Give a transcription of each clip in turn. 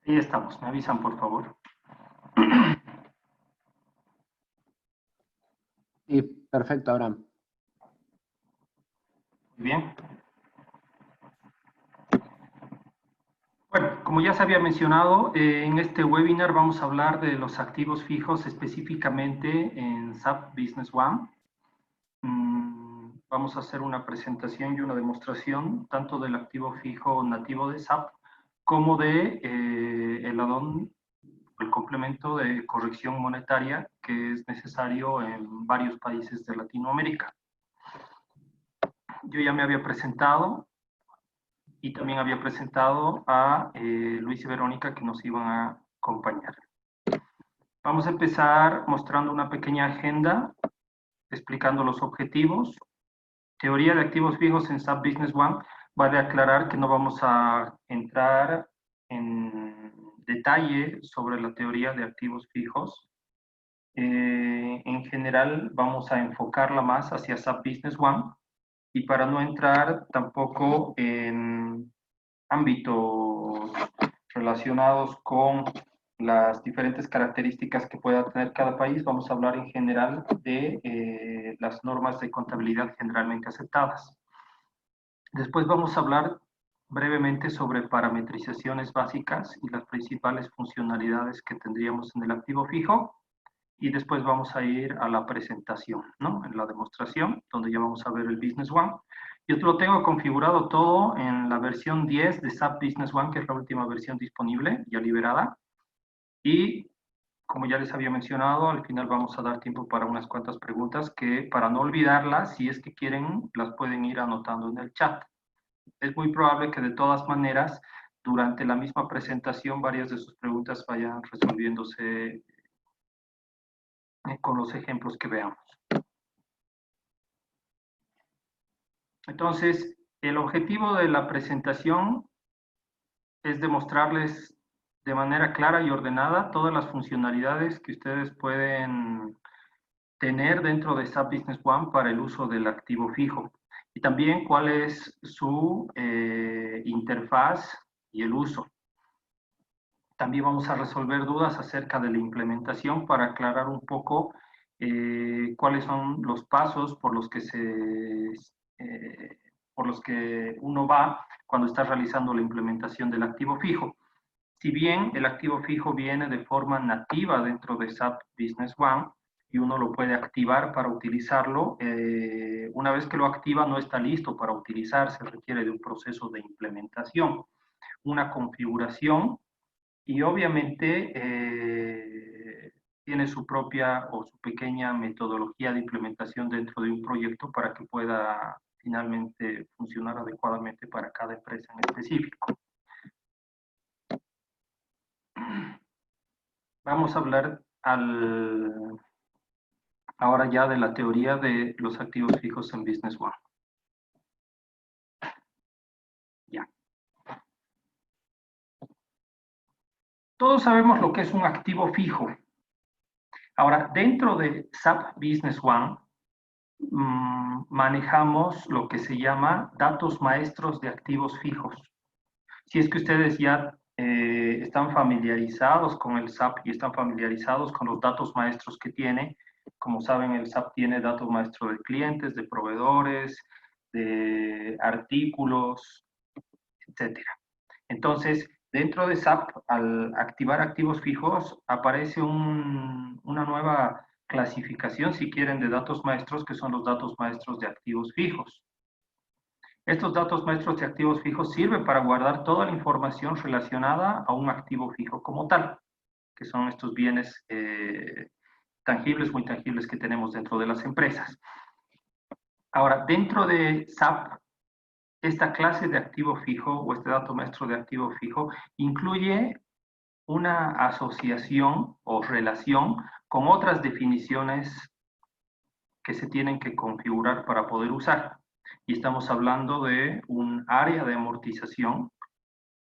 Ahí estamos, me avisan por favor. Sí, perfecto, Abraham. Muy bien. Bueno, como ya se había mencionado, en este webinar vamos a hablar de los activos fijos específicamente en SAP Business One. Vamos a hacer una presentación y una demostración tanto del activo fijo nativo de SAP como de el add-on, el complemento de corrección monetaria que es necesario en varios países de Latinoamérica. Yo ya me había presentado y también había presentado a Luis y Verónica que nos iban a acompañar. Vamos a empezar mostrando una pequeña agenda explicando los objetivos. Teoría de activos fijos en SAP Business One. Vale aclarar que no vamos a entrar en detalle sobre la teoría de activos fijos. En general vamos a enfocarla más hacia SAP Business One y para no entrar tampoco en ámbitos relacionados con las diferentes características que pueda tener cada país, vamos a hablar en general de las normas de contabilidad generalmente aceptadas. Después vamos a hablar brevemente sobre parametrizaciones básicas y las principales funcionalidades que tendríamos en el activo fijo. Y después vamos a ir a la presentación, ¿no? En la demostración, donde ya vamos a ver el Business One. Yo lo tengo configurado todo en la versión 10 de SAP Business One, que es la última versión disponible, ya liberada. Y como ya les había mencionado, al final vamos a dar tiempo para unas cuantas preguntas que, para no olvidarlas, si es que quieren, las pueden ir anotando en el chat. Es muy probable que de todas maneras, durante la misma presentación, varias de sus preguntas vayan resolviéndose con los ejemplos que veamos. Entonces, el objetivo de la presentación es demostrarles de manera clara y ordenada todas las funcionalidades que ustedes pueden tener dentro de SAP Business One para el uso del activo fijo. Y también cuál es su interfaz y el uso. También vamos a resolver dudas acerca de la implementación para aclarar un poco cuáles son los pasos por los que uno va cuando está realizando la implementación del activo fijo. Si bien el activo fijo viene de forma nativa dentro de SAP Business One y uno lo puede activar para utilizarlo, una vez que lo activa no está listo para utilizarse, requiere de un proceso de implementación, una configuración y obviamente tiene su propia o su pequeña metodología de implementación dentro de un proyecto para que pueda finalmente funcionar adecuadamente para cada empresa en específico. Vamos a hablar ahora ya de la teoría de los activos fijos en Business One. Ya. Todos sabemos lo que es un activo fijo. Ahora, dentro de SAP Business One, manejamos lo que se llama datos maestros de activos fijos. Si es que ustedes ya están familiarizados con el SAP y están familiarizados con los datos maestros que tiene, como saben, el SAP tiene datos maestros de clientes, de proveedores, de artículos, etc. Entonces, dentro de SAP, al activar activos fijos, aparece una nueva clasificación, si quieren, de datos maestros, que son los datos maestros de activos fijos. Estos datos maestros de activos fijos sirven para guardar toda la información relacionada a un activo fijo como tal, que son estos bienes tangibles o intangibles que tenemos dentro de las empresas. Ahora, dentro de SAP, esta clase de activo fijo o este dato maestro de activo fijo incluye una asociación o relación con otras definiciones que se tienen que configurar para poder usar. Y estamos hablando de un área de amortización,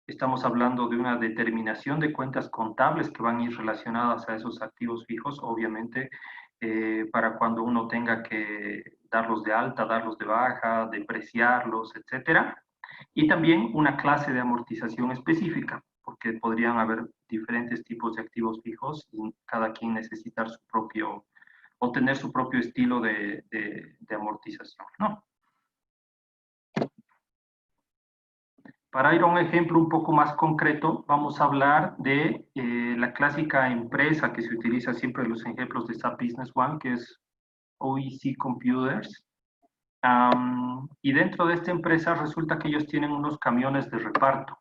estamos hablando de una determinación de cuentas contables que van a ir relacionadas a esos activos fijos, obviamente, para cuando uno tenga que darlos de alta, darlos de baja, depreciarlos, etcétera. Y también una clase de amortización específica, porque podrían haber diferentes tipos de activos fijos y cada quien necesitar su propio, o tener su propio estilo de amortización, ¿no? Para ir a un ejemplo un poco más concreto, vamos a hablar de la clásica empresa que se utiliza siempre en los ejemplos de SAP Business One, que es OEC Computers. Y dentro de esta empresa resulta que ellos tienen unos camiones de reparto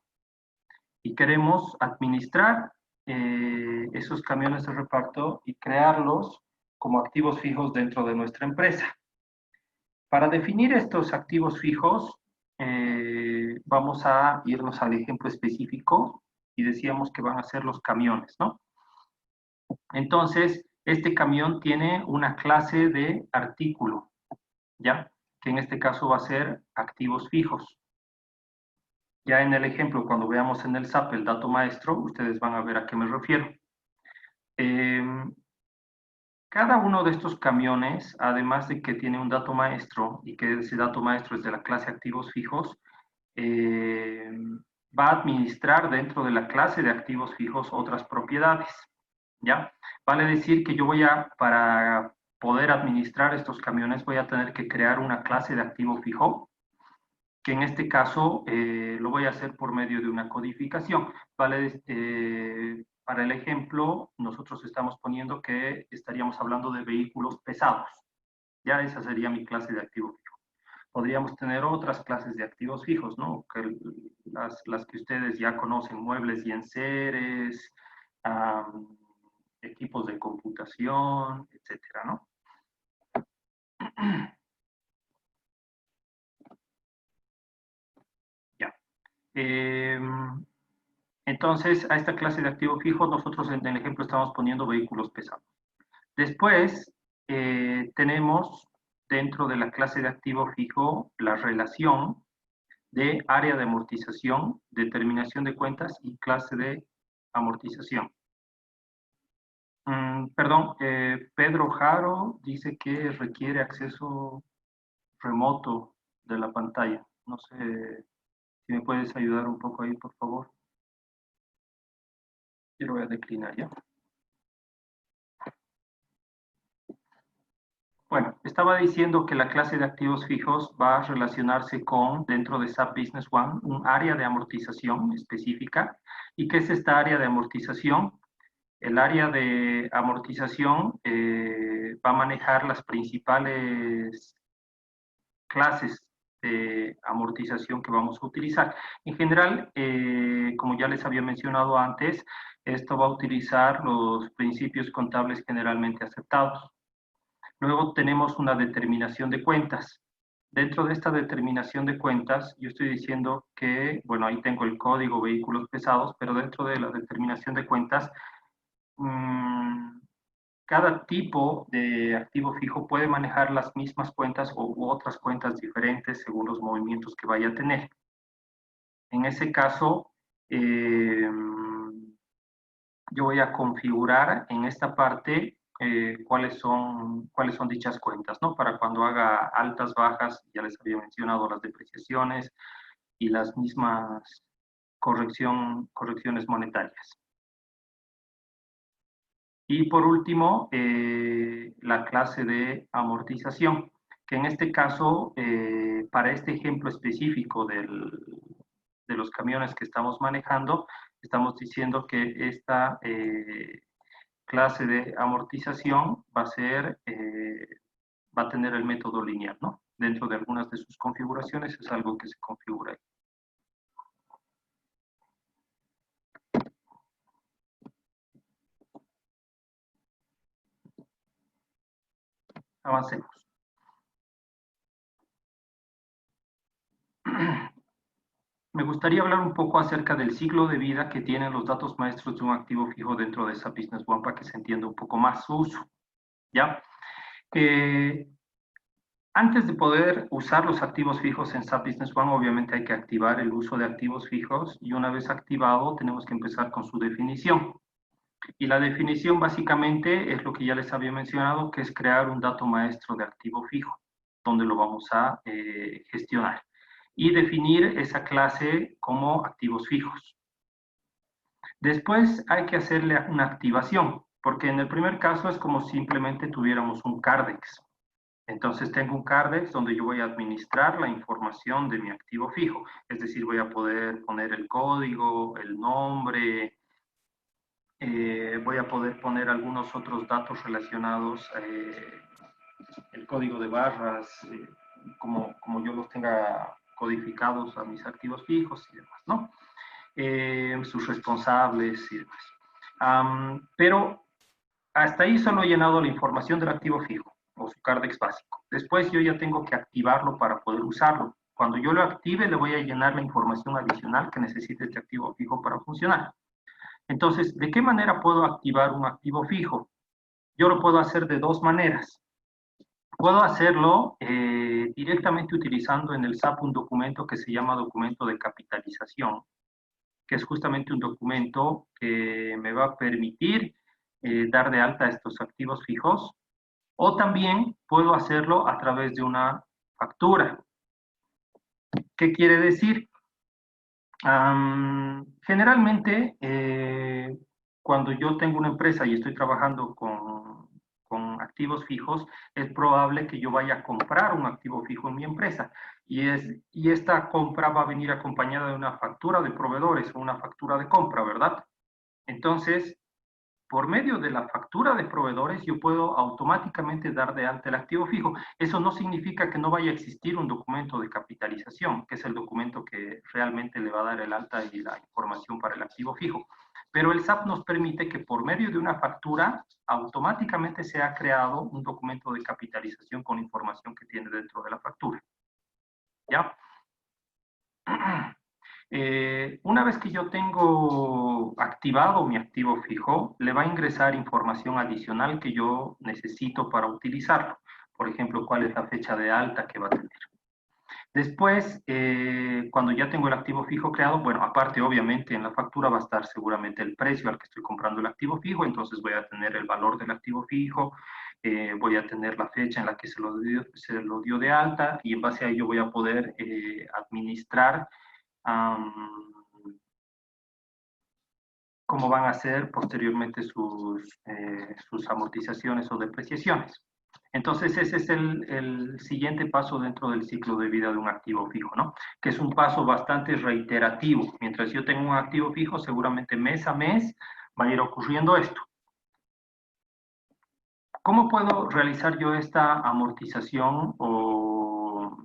y queremos administrar esos camiones de reparto y crearlos como activos fijos dentro de nuestra empresa. Para definir estos activos fijos, vamos a irnos al ejemplo específico y decíamos que van a ser los camiones, ¿no? Entonces, este camión tiene una clase de artículo, ¿ya? Que en este caso va a ser activos fijos. Ya en el ejemplo, cuando veamos en el SAP el dato maestro, ustedes van a ver a qué me refiero. Cada uno de estos camiones, además de que tiene un dato maestro y que ese dato maestro es de la clase activos fijos, va a administrar dentro de la clase de activos fijos otras propiedades, ¿ya? Vale decir que yo para poder administrar estos camiones, voy a tener que crear una clase de activo fijo, que en este caso lo voy a hacer por medio de una codificación. Vale, para el ejemplo, nosotros estamos poniendo que estaríamos hablando de vehículos pesados. Ya esa sería mi clase de activo fijo. Podríamos tener otras clases de activos fijos, ¿no? Que las que ustedes ya conocen, muebles y enseres, equipos de computación, etcétera, ¿no? Ya. Entonces, a esta clase de activo fijo, nosotros en el ejemplo estamos poniendo vehículos pesados. Después, tenemos dentro de la clase de activo fijo la relación de área de amortización, determinación de cuentas y clase de amortización. Perdón, Pedro Jaro dice que requiere acceso remoto de la pantalla. No sé si me puedes ayudar un poco ahí, por favor. Yo lo voy a declinar ya. Bueno, estaba diciendo que la clase de activos fijos va a relacionarse con, dentro de SAP Business One, un área de amortización específica. ¿Y qué es esta área de amortización? El área de amortización va a manejar las principales clases de amortización que vamos a utilizar. En general, como ya les había mencionado antes, esto va a utilizar los principios contables generalmente aceptados. Luego tenemos una determinación de cuentas. Dentro de esta determinación de cuentas, yo estoy diciendo que, bueno, ahí tengo el código vehículos pesados, pero dentro de la determinación de cuentas, cada tipo de activo fijo puede manejar las mismas cuentas u otras cuentas diferentes según los movimientos que vaya a tener. En ese caso, yo voy a configurar en esta parte cuáles son dichas cuentas, ¿no? Para cuando haga altas, bajas, ya les había mencionado las depreciaciones y las mismas correcciones monetarias. Y por último, la clase de amortización, que en este caso, para este ejemplo específico de los camiones que estamos manejando, estamos diciendo que esta clase de amortización va a tener el método lineal, ¿no? Dentro de algunas de sus configuraciones es algo que se configura ahí. Avancemos. Me gustaría hablar un poco acerca del ciclo de vida que tienen los datos maestros de un activo fijo dentro de SAP Business One para que se entienda un poco más su uso, ¿ya? Antes de poder usar los activos fijos en SAP Business One, obviamente hay que activar el uso de activos fijos y una vez activado tenemos que empezar con su definición. Y la definición básicamente es lo que ya les había mencionado, que es crear un dato maestro de activo fijo, donde lo vamos a gestionar. Y definir esa clase como activos fijos. Después hay que hacerle una activación, porque en el primer caso es como simplemente tuviéramos un CARDEX. Entonces tengo un CARDEX donde yo voy a administrar la información de mi activo fijo, es decir, voy a poder poner el código, el nombre, voy a poder poner algunos otros datos relacionados, el código de barras, como yo los tenga codificados a mis activos fijos y demás, ¿no? Sus responsables y demás. Pero hasta ahí solo he llenado la información del activo fijo o su CARDEX básico. Después yo ya tengo que activarlo para poder usarlo. Cuando yo lo active, le voy a llenar la información adicional que necesite este activo fijo para funcionar. Entonces, ¿de qué manera puedo activar un activo fijo? Yo lo puedo hacer de dos maneras. Puedo hacerlo directamente utilizando en el SAP un documento que se llama documento de capitalización, que es justamente un documento que me va a permitir dar de alta estos activos fijos, o también puedo hacerlo a través de una factura. ¿Qué quiere decir? Generalmente, cuando yo tengo una empresa y estoy trabajando con activos fijos, es probable que yo vaya a comprar un activo fijo en mi empresa. Y esta compra va a venir acompañada de una factura de proveedores o una factura de compra, ¿verdad? Entonces, por medio de la factura de proveedores, yo puedo automáticamente dar de alta el activo fijo. Eso no significa que no vaya a existir un documento de capitalización, que es el documento que realmente le va a dar el alta y la información para el activo fijo. Pero el SAP nos permite que por medio de una factura, automáticamente se ha creado un documento de capitalización con información que tiene dentro de la factura. ¿Ya? Una vez que yo tengo activado mi activo fijo, le va a ingresar información adicional que yo necesito para utilizarlo. Por ejemplo, cuál es la fecha de alta que va a tener. Después, cuando ya tengo el activo fijo creado, bueno, aparte obviamente en la factura va a estar seguramente el precio al que estoy comprando el activo fijo, entonces voy a tener el valor del activo fijo, voy a tener la fecha en la que se lo dio de alta y en base a ello voy a poder administrar cómo van a ser posteriormente sus amortizaciones o depreciaciones. Entonces, ese es el siguiente paso dentro del ciclo de vida de un activo fijo, ¿no? Que es un paso bastante reiterativo. Mientras yo tengo un activo fijo, seguramente mes a mes va a ir ocurriendo esto. ¿Cómo puedo realizar yo esta amortización o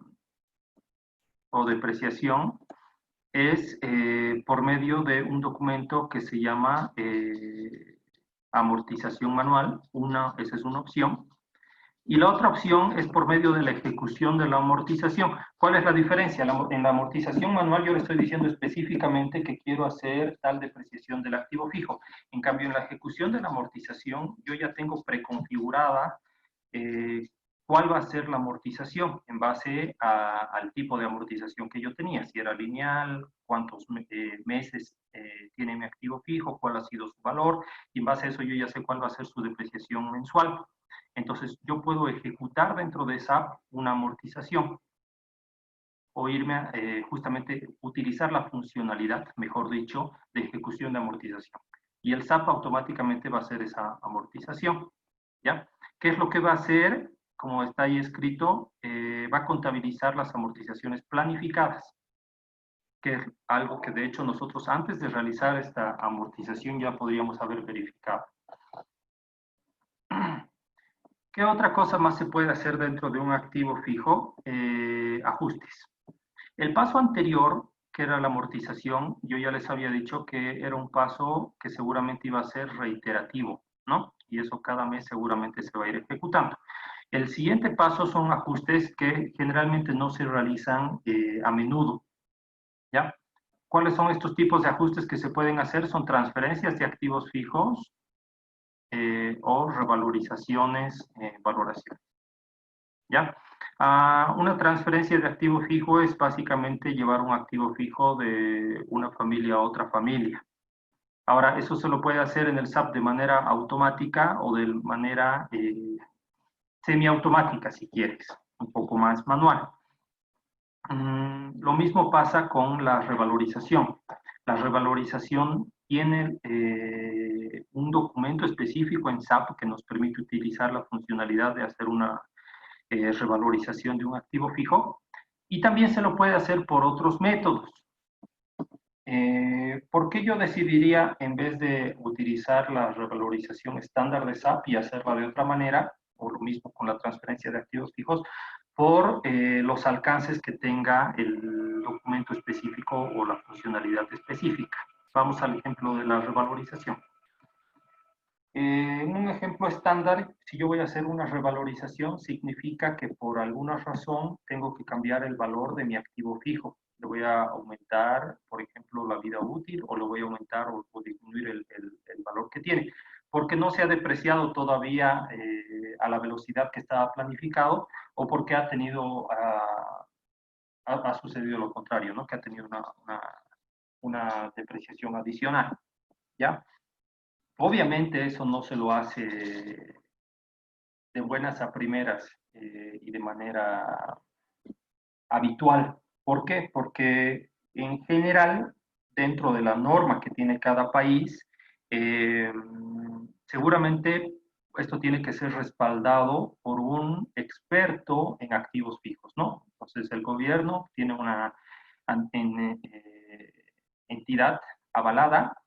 depreciación? Es por medio de un documento que se llama amortización manual. Esa es una opción. Y la otra opción es por medio de la ejecución de la amortización. ¿Cuál es la diferencia? En la amortización manual yo le estoy diciendo específicamente que quiero hacer tal depreciación del activo fijo. En cambio, en la ejecución de la amortización yo ya tengo preconfigurada cuál va a ser la amortización en base al tipo de amortización que yo tenía, si era lineal, cuántos meses tiene mi activo fijo, cuál ha sido su valor, y en base a eso yo ya sé cuál va a ser su depreciación mensual. Entonces yo puedo ejecutar dentro de SAP una amortización o irme a justamente utilizar la funcionalidad, mejor dicho, de ejecución de amortización. Y el SAP automáticamente va a hacer esa amortización, ¿ya? ¿Qué es lo que va a hacer? Como está ahí escrito, va a contabilizar las amortizaciones planificadas, que es algo que de hecho nosotros antes de realizar esta amortización ya podríamos haber verificado. ¿Qué otra cosa más se puede hacer dentro de un activo fijo? Ajustes. El paso anterior, que era la amortización, yo ya les había dicho que era un paso que seguramente iba a ser reiterativo, ¿no? Y eso cada mes seguramente se va a ir ejecutando. El siguiente paso son ajustes que generalmente no se realizan a menudo, ¿ya? ¿Cuáles son estos tipos de ajustes que se pueden hacer? Son transferencias de activos fijos o revalorizaciones, valoraciones, ¿ya? Una transferencia de activo fijo es básicamente llevar un activo fijo de una familia a otra familia. Ahora, eso se lo puede hacer en el SAP de manera automática o de manera semiautomática, si quieres, un poco más manual. Lo mismo pasa con la revalorización. La revalorización tiene un documento específico en SAP que nos permite utilizar la funcionalidad de hacer una revalorización de un activo fijo, y también se lo puede hacer por otros métodos. ¿Por qué yo decidiría, en vez de utilizar la revalorización estándar de SAP y hacerla de otra manera, o lo mismo con la transferencia de activos fijos, por los alcances que tenga el documento específico o la funcionalidad específica? Vamos al ejemplo de la revalorización. En un ejemplo estándar, si yo voy a hacer una revalorización, significa que por alguna razón tengo que cambiar el valor de mi activo fijo. Le voy a aumentar, por ejemplo, la vida útil, o le voy a aumentar o disminuir el valor que tiene, porque no se ha depreciado todavía a la velocidad que estaba planificado, o porque ha tenido, ha sucedido lo contrario, ¿no? Que ha tenido una depreciación adicional, ¿ya? Obviamente eso no se lo hace de buenas a primeras y de manera habitual. ¿Por qué? Porque en general, dentro de la norma que tiene cada país, seguramente esto tiene que ser respaldado por un experto en activos fijos, ¿no? Entonces el gobierno tiene una entidad avalada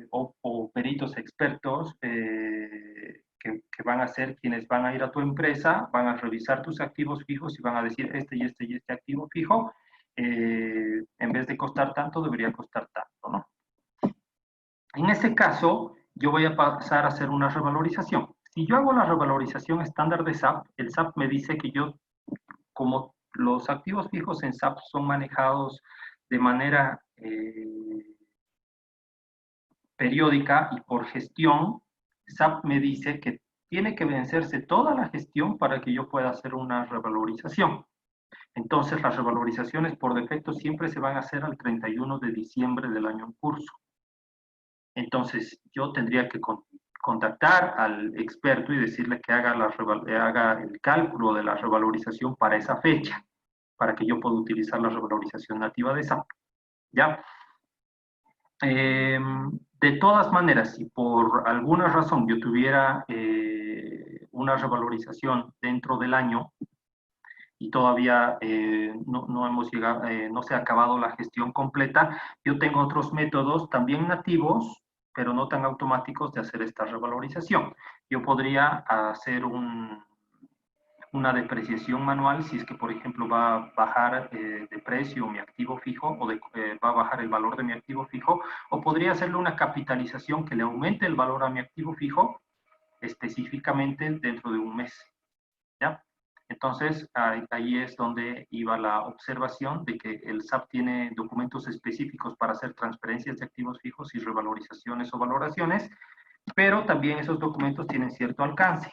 o peritos expertos que van a ser quienes van a ir a tu empresa, van a revisar tus activos fijos y van a decir este y este y este activo fijo, en vez de costar tanto, debería costar tanto, ¿no? En ese caso, yo voy a pasar a hacer una revalorización. Si yo hago la revalorización estándar de SAP, el SAP me dice que yo, como los activos fijos en SAP son manejados de manera periódica y por gestión, SAP me dice que tiene que vencerse toda la gestión para que yo pueda hacer una revalorización. Entonces, las revalorizaciones por defecto siempre se van a hacer al 31 de diciembre del año en curso. Entonces, yo tendría que contactar al experto y decirle que haga el cálculo de la revalorización para esa fecha, para que yo pueda utilizar la revalorización nativa de SAP. ¿Ya? De todas maneras, si por alguna razón yo tuviera una revalorización dentro del año y todavía no hemos llegado, no se ha acabado la gestión completa, yo tengo otros métodos también nativos, pero no tan automáticos, de hacer esta revalorización. Yo podría hacer una depreciación manual si es que, por ejemplo, va a bajar de precio mi activo fijo o va a bajar el valor de mi activo fijo, o podría hacerle una capitalización que le aumente el valor a mi activo fijo específicamente dentro de un mes, ¿ya? Entonces, ahí es donde iba la observación de que el SAP tiene documentos específicos para hacer transferencias de activos fijos y revalorizaciones o valoraciones, pero también esos documentos tienen cierto alcance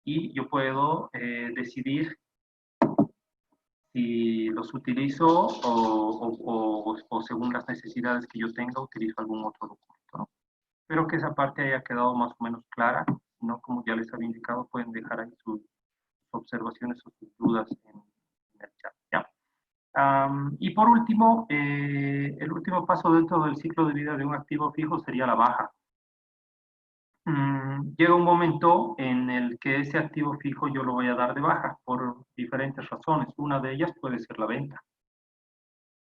y yo puedo decidir si los utilizo o según las necesidades que yo tenga, utilizo algún otro documento, ¿no? Espero que esa parte haya quedado más o menos clara, ¿no? Como ya les había indicado, pueden dejar ahí sus observaciones o sus dudas en el chat, ¿ya? Y por último, el último paso dentro del ciclo de vida de un activo fijo sería la baja. Llega un momento en el que ese activo fijo yo lo voy a dar de baja por diferentes razones. Una de ellas puede ser la venta.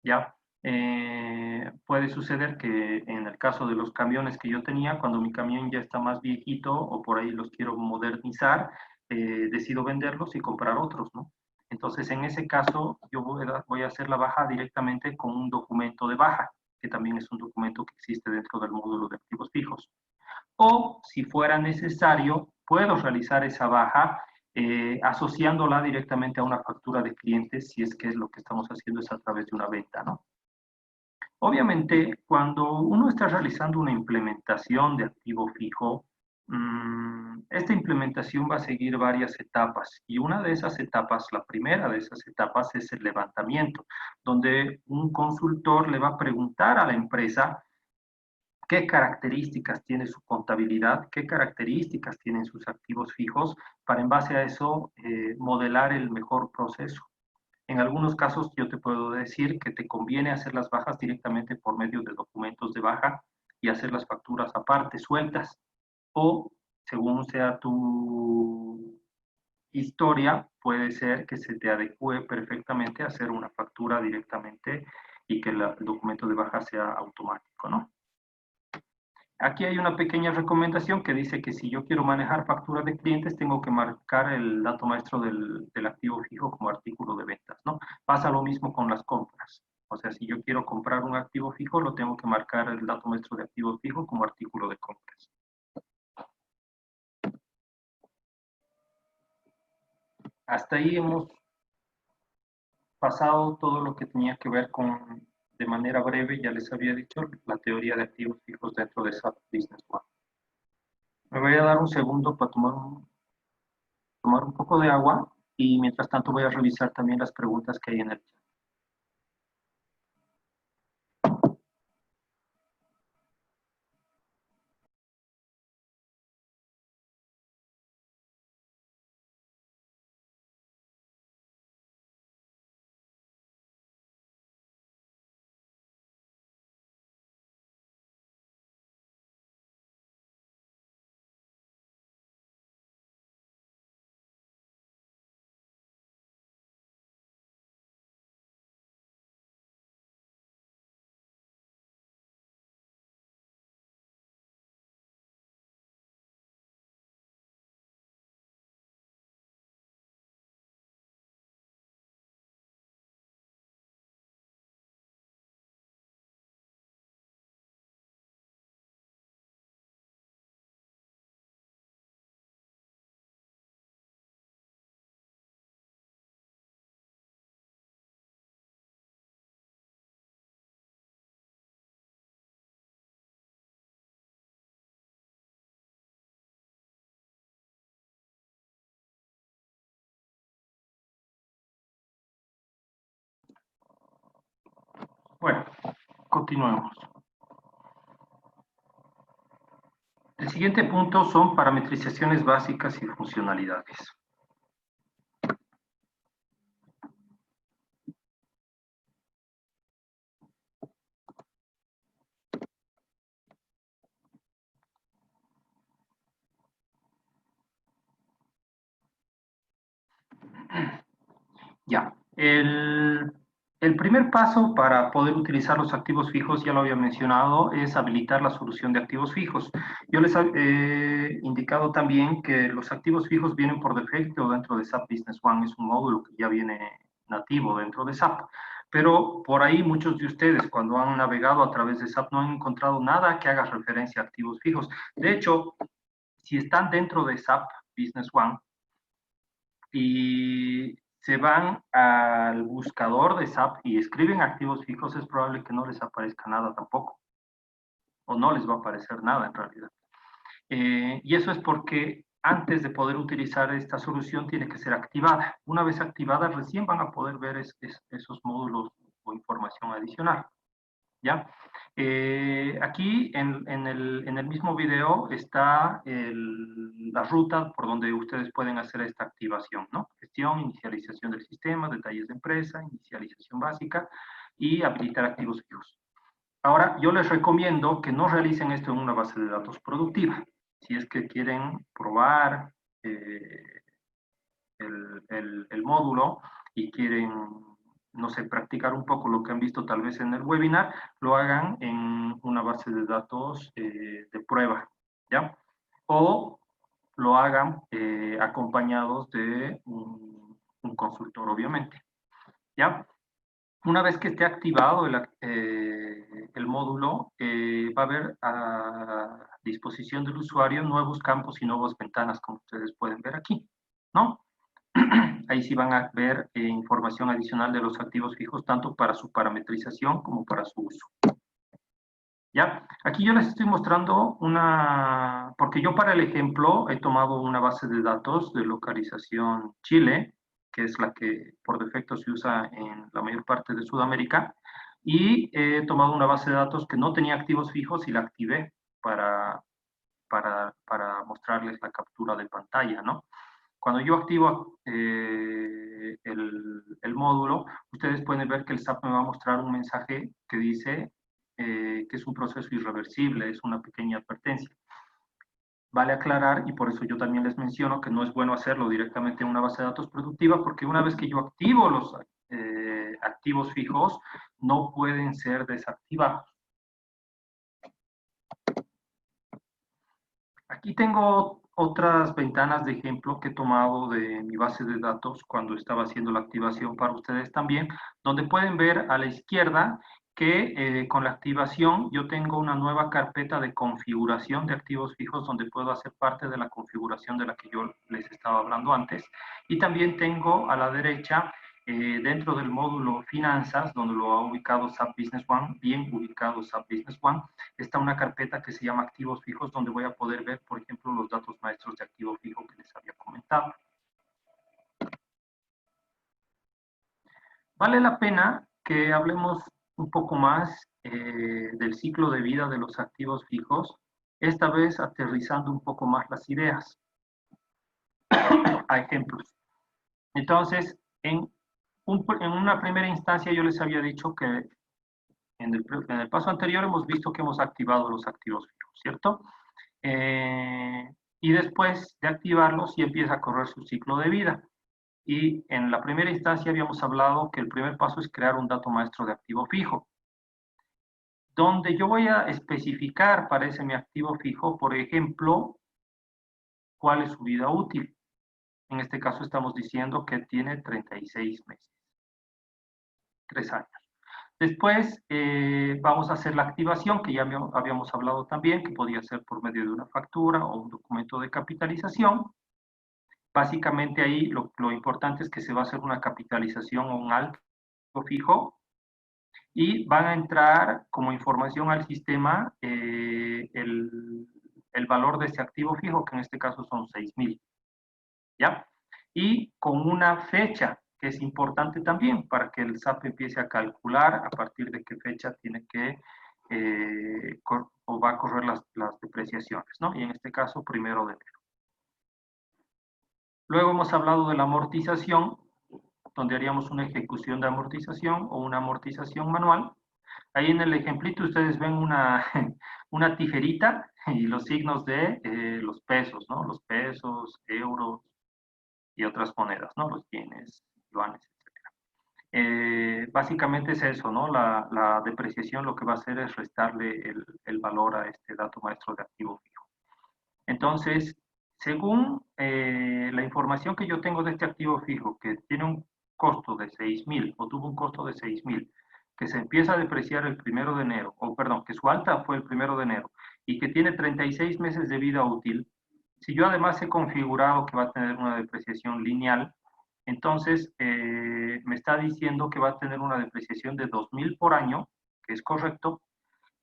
¿Ya? Puede suceder que en el caso de los camiones que yo tenía, cuando mi camión ya está más viejito o por ahí los quiero modernizar, decido venderlos y comprar otros, ¿no? Entonces, en ese caso, yo voy a hacer la baja directamente con un documento de baja, que también es un documento que existe dentro del módulo de activos fijos. O, si fuera necesario, puedo realizar esa baja asociándola directamente a una factura de clientes, si es que lo que estamos haciendo es a través de una venta, ¿no? Obviamente, cuando uno está realizando una implementación de activo fijo, esta implementación va a seguir varias etapas, y una de esas etapas, la primera de esas etapas, es el levantamiento, donde un consultor le va a preguntar a la empresa qué características tiene su contabilidad, qué características tienen sus activos fijos, para en base a eso modelar el mejor proceso. En algunos casos yo te puedo decir que te conviene hacer las bajas directamente por medio de documentos de baja y hacer las facturas aparte, sueltas. O, según sea tu historia, puede ser que se te adecue perfectamente a hacer una factura directamente y que el documento de baja sea automático, ¿no? Aquí hay una pequeña recomendación que dice que si yo quiero manejar facturas de clientes, tengo que marcar el dato maestro del activo fijo como artículo de ventas, ¿no? Pasa lo mismo con las compras. O sea, si yo quiero comprar un activo fijo, lo tengo que marcar el dato maestro de activo fijo como artículo de compras. Hasta ahí hemos pasado todo lo que tenía que ver con, de manera breve, ya les había dicho, la teoría de activos fijos dentro de SAP Business One. Me voy a dar un segundo para tomar un poco de agua y mientras tanto voy a revisar también las preguntas que hay en el chat. Bueno, continuemos. El siguiente punto son parametrizaciones básicas y funcionalidades. Ya, el primer paso para poder utilizar los activos fijos, ya lo había mencionado, es habilitar la solución de activos fijos. Yo les he indicado también que los activos fijos vienen por defecto dentro de SAP Business One, es un módulo que ya viene nativo dentro de SAP. Pero por ahí muchos de ustedes cuando han navegado a través de SAP no han encontrado nada que haga referencia a activos fijos. De hecho, si están dentro de SAP Business One, y se van al buscador de SAP y escriben activos fijos, es probable que no les aparezca nada tampoco, o no les va a aparecer nada en realidad. Y eso es porque antes de poder utilizar esta solución tiene que ser activada. Una vez activada, recién van a poder ver esos módulos o información adicional. ¿Ya? Aquí en el mismo video está la ruta por donde ustedes pueden hacer esta activación, ¿no? Gestión, inicialización del sistema, detalles de empresa, inicialización básica y habilitar activos fijos. Ahora, yo les recomiendo que no realicen esto en una base de datos productiva. Si es que quieren probar el módulo y quieren, no sé, practicar un poco lo que han visto tal vez en el webinar, lo hagan en una base de datos de prueba, ¿ya? O lo hagan acompañados de un consultor, obviamente, ¿ya? Una vez que esté activado el módulo, va a haber a disposición del usuario nuevos campos y nuevas ventanas, como ustedes pueden ver aquí, ¿no? Ahí sí van a ver información adicional de los activos fijos, tanto para su parametrización como para su uso. ¿Ya? Aquí yo les estoy mostrando porque yo para el ejemplo he tomado una base de datos de localización Chile, que es la que por defecto se usa en la mayor parte de Sudamérica, y he tomado una base de datos que no tenía activos fijos y la activé para mostrarles la captura de pantalla, ¿no? Cuando yo activo el módulo, ustedes pueden ver que el SAP me va a mostrar un mensaje que dice que es un proceso irreversible, es una pequeña advertencia. Vale aclarar, y por eso yo también les menciono que no es bueno hacerlo directamente en una base de datos productiva, porque una vez que yo activo los activos fijos, no pueden ser desactivados. Aquí tengo otras ventanas de ejemplo que he tomado de mi base de datos cuando estaba haciendo la activación para ustedes también, donde pueden ver a la izquierda que con la activación yo tengo una nueva carpeta de configuración de activos fijos donde puedo hacer parte de la configuración de la que yo les estaba hablando antes. Y también tengo a la derecha dentro del módulo Finanzas, donde lo ha ubicado SAP Business One, bien ubicado SAP Business One, está una carpeta que se llama Activos Fijos, donde voy a poder ver, por ejemplo, los datos maestros de activo fijo que les había comentado. Vale la pena que hablemos un poco más del ciclo de vida de los activos fijos, esta vez aterrizando un poco más las ideas a ejemplos. Entonces, en una primera instancia yo les había dicho que en el paso anterior hemos visto que hemos activado los activos fijos, ¿cierto? Y después de activarlos, sí empieza a correr su ciclo de vida. Y en la primera instancia habíamos hablado que el primer paso es crear un dato maestro de activo fijo, donde yo voy a especificar para ese mi activo fijo, por ejemplo, cuál es su vida útil. En este caso estamos diciendo que tiene 36 meses, 3 años. Después vamos a hacer la activación, que ya habíamos hablado también, que podía ser por medio de una factura o un documento de capitalización. Básicamente ahí lo importante es que se va a hacer una capitalización o un alto fijo y van a entrar como información al sistema el valor de ese activo fijo, que en este caso son 6.000, ¿ya? Y con una fecha, que es importante también para que el SAP empiece a calcular a partir de qué fecha tiene que o va a correr las depreciaciones, ¿no? Y en este caso, 1 de enero. Luego hemos hablado de la amortización, donde haríamos una ejecución de amortización o una amortización manual. Ahí en el ejemplito ustedes ven una tijerita y los signos de los pesos, ¿no? Los pesos, euros y otras monedas, ¿no? Los yenes, yuanes, etc. Básicamente es eso, ¿no? La depreciación lo que va a hacer es restarle el valor a este dato maestro de activo fijo. Entonces, según la información que yo tengo de este activo fijo, que tiene un costo de 6.000 o tuvo un costo de 6.000, que se empieza a depreciar el 1 de enero, o perdón, que su alta fue el 1 de enero y que tiene 36 meses de vida útil, si yo además he configurado que va a tener una depreciación lineal, entonces me está diciendo que va a tener una depreciación de 2.000 por año, que es correcto,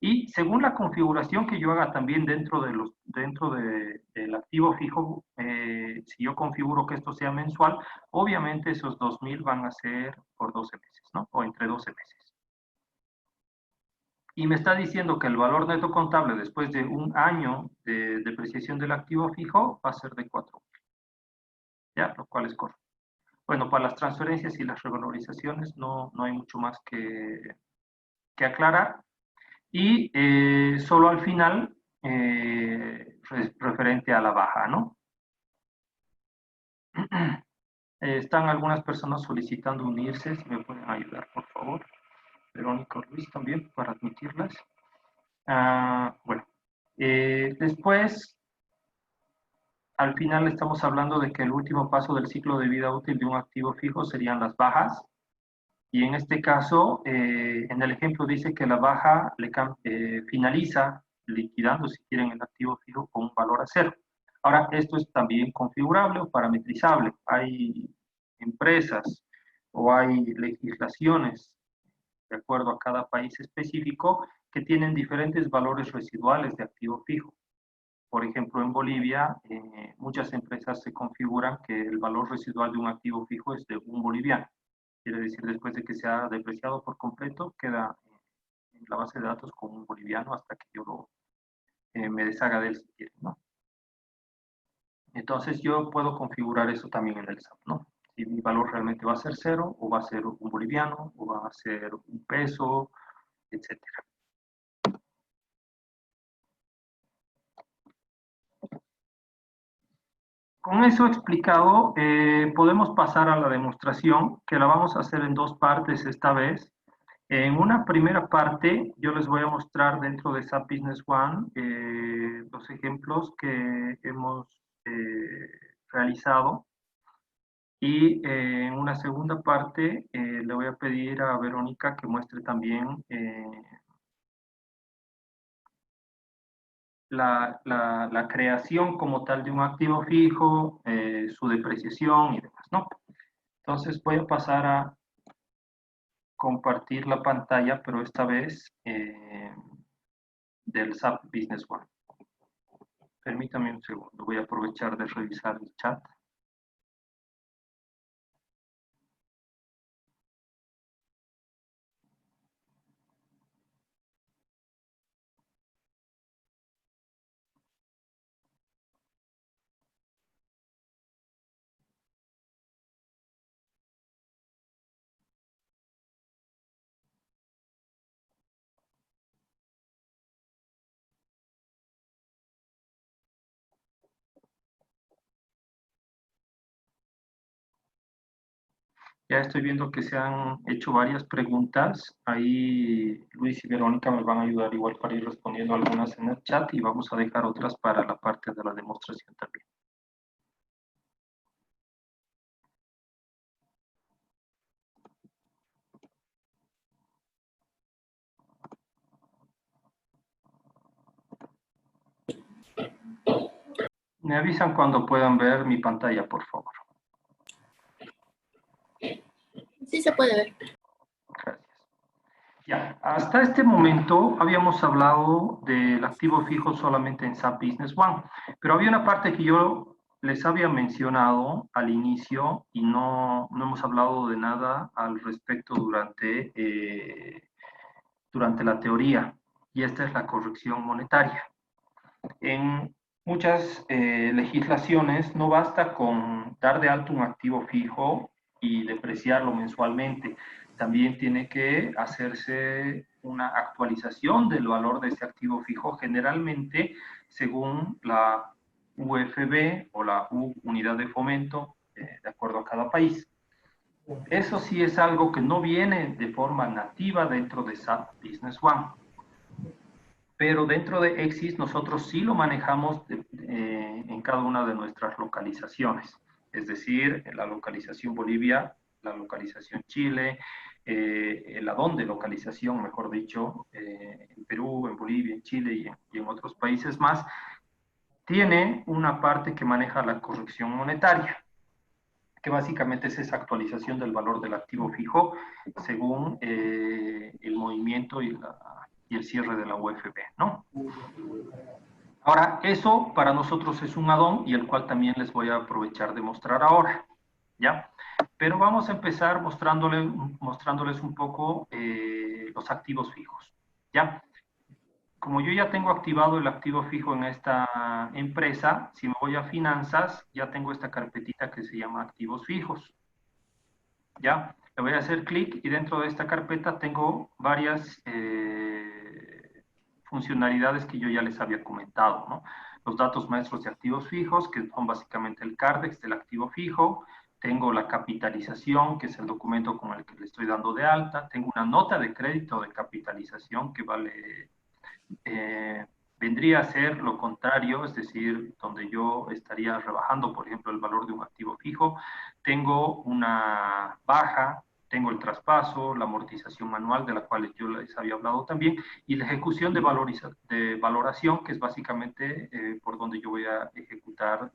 y según la configuración que yo haga también dentro del activo fijo, si yo configuro que esto sea mensual, obviamente esos 2.000 van a ser por 12 meses, ¿no? O entre 12 meses. Y me está diciendo que el valor neto contable después de un año de depreciación del activo fijo va a ser de 4.000. ¿Ya? Lo cual es correcto. Bueno, para las transferencias y las revalorizaciones no hay mucho más que aclarar. Y solo al final, referente a la baja, ¿no? Están algunas personas solicitando unirse, si me pueden ayudar, por favor. Verónica Ruiz también, para admitirlas. Bueno, después, al final estamos hablando de que el último paso del ciclo de vida útil de un activo fijo serían las bajas. Y en este caso, en el ejemplo dice que la baja finaliza liquidando, si quieren, el activo fijo con un valor a 0. Ahora, esto es también configurable o parametrizable. Hay empresas o hay legislaciones, de acuerdo a cada país específico, que tienen diferentes valores residuales de activo fijo. Por ejemplo, en Bolivia, muchas empresas se configuran que el valor residual de un activo fijo es de 1 boliviano. Quiere decir, después de que se ha depreciado por completo, queda en la base de datos con 1 boliviano hasta que yo me deshaga de él si quieren, ¿no? Entonces yo puedo configurar eso también en el SAP, ¿no? Si mi valor realmente va a ser 0, o va a ser un boliviano, o va a ser un peso, etcétera. Con eso explicado, podemos pasar a la demostración, que la vamos a hacer en dos partes esta vez. En una primera parte, yo les voy a mostrar dentro de SAP Business One los ejemplos que hemos realizado. Y en una segunda parte, le voy a pedir a Verónica que muestre también la creación como tal de un activo fijo, su depreciación y demás, ¿no? Entonces voy a pasar a compartir la pantalla, pero esta vez del SAP Business One. Permítame un segundo, voy a aprovechar de revisar el chat. Ya estoy viendo que se han hecho varias preguntas. Ahí Luis y Verónica me van a ayudar igual para ir respondiendo algunas en el chat y vamos a dejar otras para la parte de la demostración también. Me avisan cuando puedan ver mi pantalla, por favor. Sí se puede ver. Gracias. Ya, hasta este momento habíamos hablado del activo fijo solamente en SAP Business One, pero había una parte que yo les había mencionado al inicio y no hemos hablado de nada al respecto durante la teoría, y esta es la corrección monetaria. En muchas legislaciones no basta con dar de alto un activo fijo y depreciarlo mensualmente. También tiene que hacerse una actualización del valor de ese activo fijo, generalmente según la UFB o la unidad de fomento, de acuerdo a cada país. Eso sí es algo que no viene de forma nativa dentro de SAP Business One. Pero dentro de Exis nosotros sí lo manejamos en cada una de nuestras localizaciones. Es decir, la localización Bolivia, la localización Chile, la donde localización, mejor dicho, en Perú, en Bolivia, en Chile y en otros países más, tiene una parte que maneja la corrección monetaria, que básicamente es esa actualización del valor del activo fijo según el movimiento y el cierre de la UFB, ¿no? Ahora, eso para nosotros es un add-on y el cual también les voy a aprovechar de mostrar ahora, ¿ya? Pero vamos a empezar mostrándoles un poco los activos fijos, ¿ya? Como yo ya tengo activado el activo fijo en esta empresa, si me voy a finanzas, ya tengo esta carpetita que se llama activos fijos, ¿ya? Le voy a hacer clic y dentro de esta carpeta tengo varias funcionalidades que yo ya les había comentado, ¿no? Los datos maestros de activos fijos, que son básicamente el CARDEX del activo fijo. Tengo la capitalización, que es el documento con el que le estoy dando de alta. Tengo una nota de crédito de capitalización que vale, vendría a ser lo contrario, es decir, donde yo estaría rebajando, por ejemplo, el valor de un activo fijo. Tengo una baja, tengo el traspaso, la amortización manual, de la cual yo les había hablado también, y la ejecución de valoración, que es básicamente por donde yo voy a ejecutar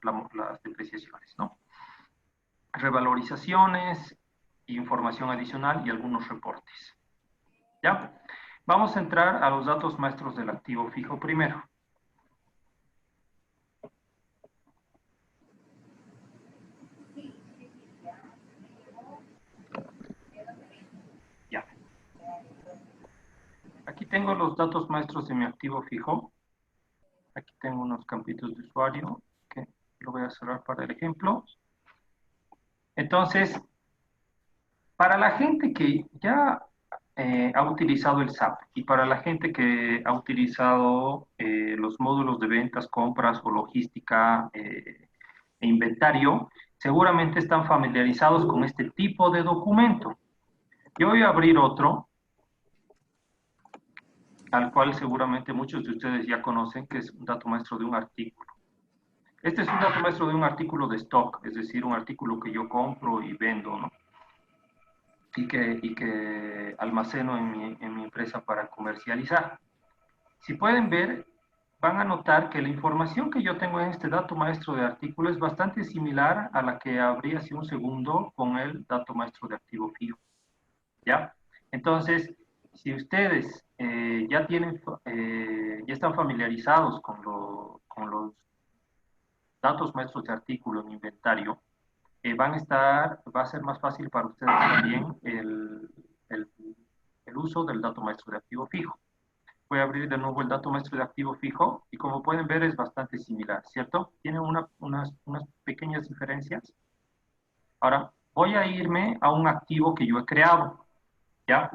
las depreciaciones, ¿no? Revalorizaciones, información adicional y algunos reportes. ¿Ya? Vamos a entrar a los datos maestros del activo fijo primero. Ya. Aquí tengo los datos maestros de mi activo fijo. Aquí tengo unos campitos de usuario que Lo voy a cerrar para el ejemplo. Entonces, para la gente que ya ha utilizado el SAP y para la gente que ha utilizado los módulos de ventas, compras o logística e inventario, seguramente están familiarizados con este tipo de documento. Yo voy a abrir otro, al cual seguramente muchos de ustedes ya conocen, que es un dato maestro de un artículo. Este es un dato maestro de un artículo de stock, es decir, un artículo que yo compro y vendo, ¿no? Y que almaceno en mi empresa para comercializar. Si pueden ver, van a notar que la información que yo tengo en este dato maestro de artículo es bastante similar a la que abrí hace un segundo con el dato maestro de activo fijo. ¿Ya? Entonces, si ustedes ya están familiarizados con los datos maestros de artículo en inventario, va a ser más fácil para ustedes también el uso del dato maestro de activo fijo. Voy a abrir de nuevo el dato maestro de activo fijo y como pueden ver es bastante similar, ¿cierto? Tiene unas pequeñas diferencias. Ahora, voy a irme a un activo que yo he creado, ¿ya?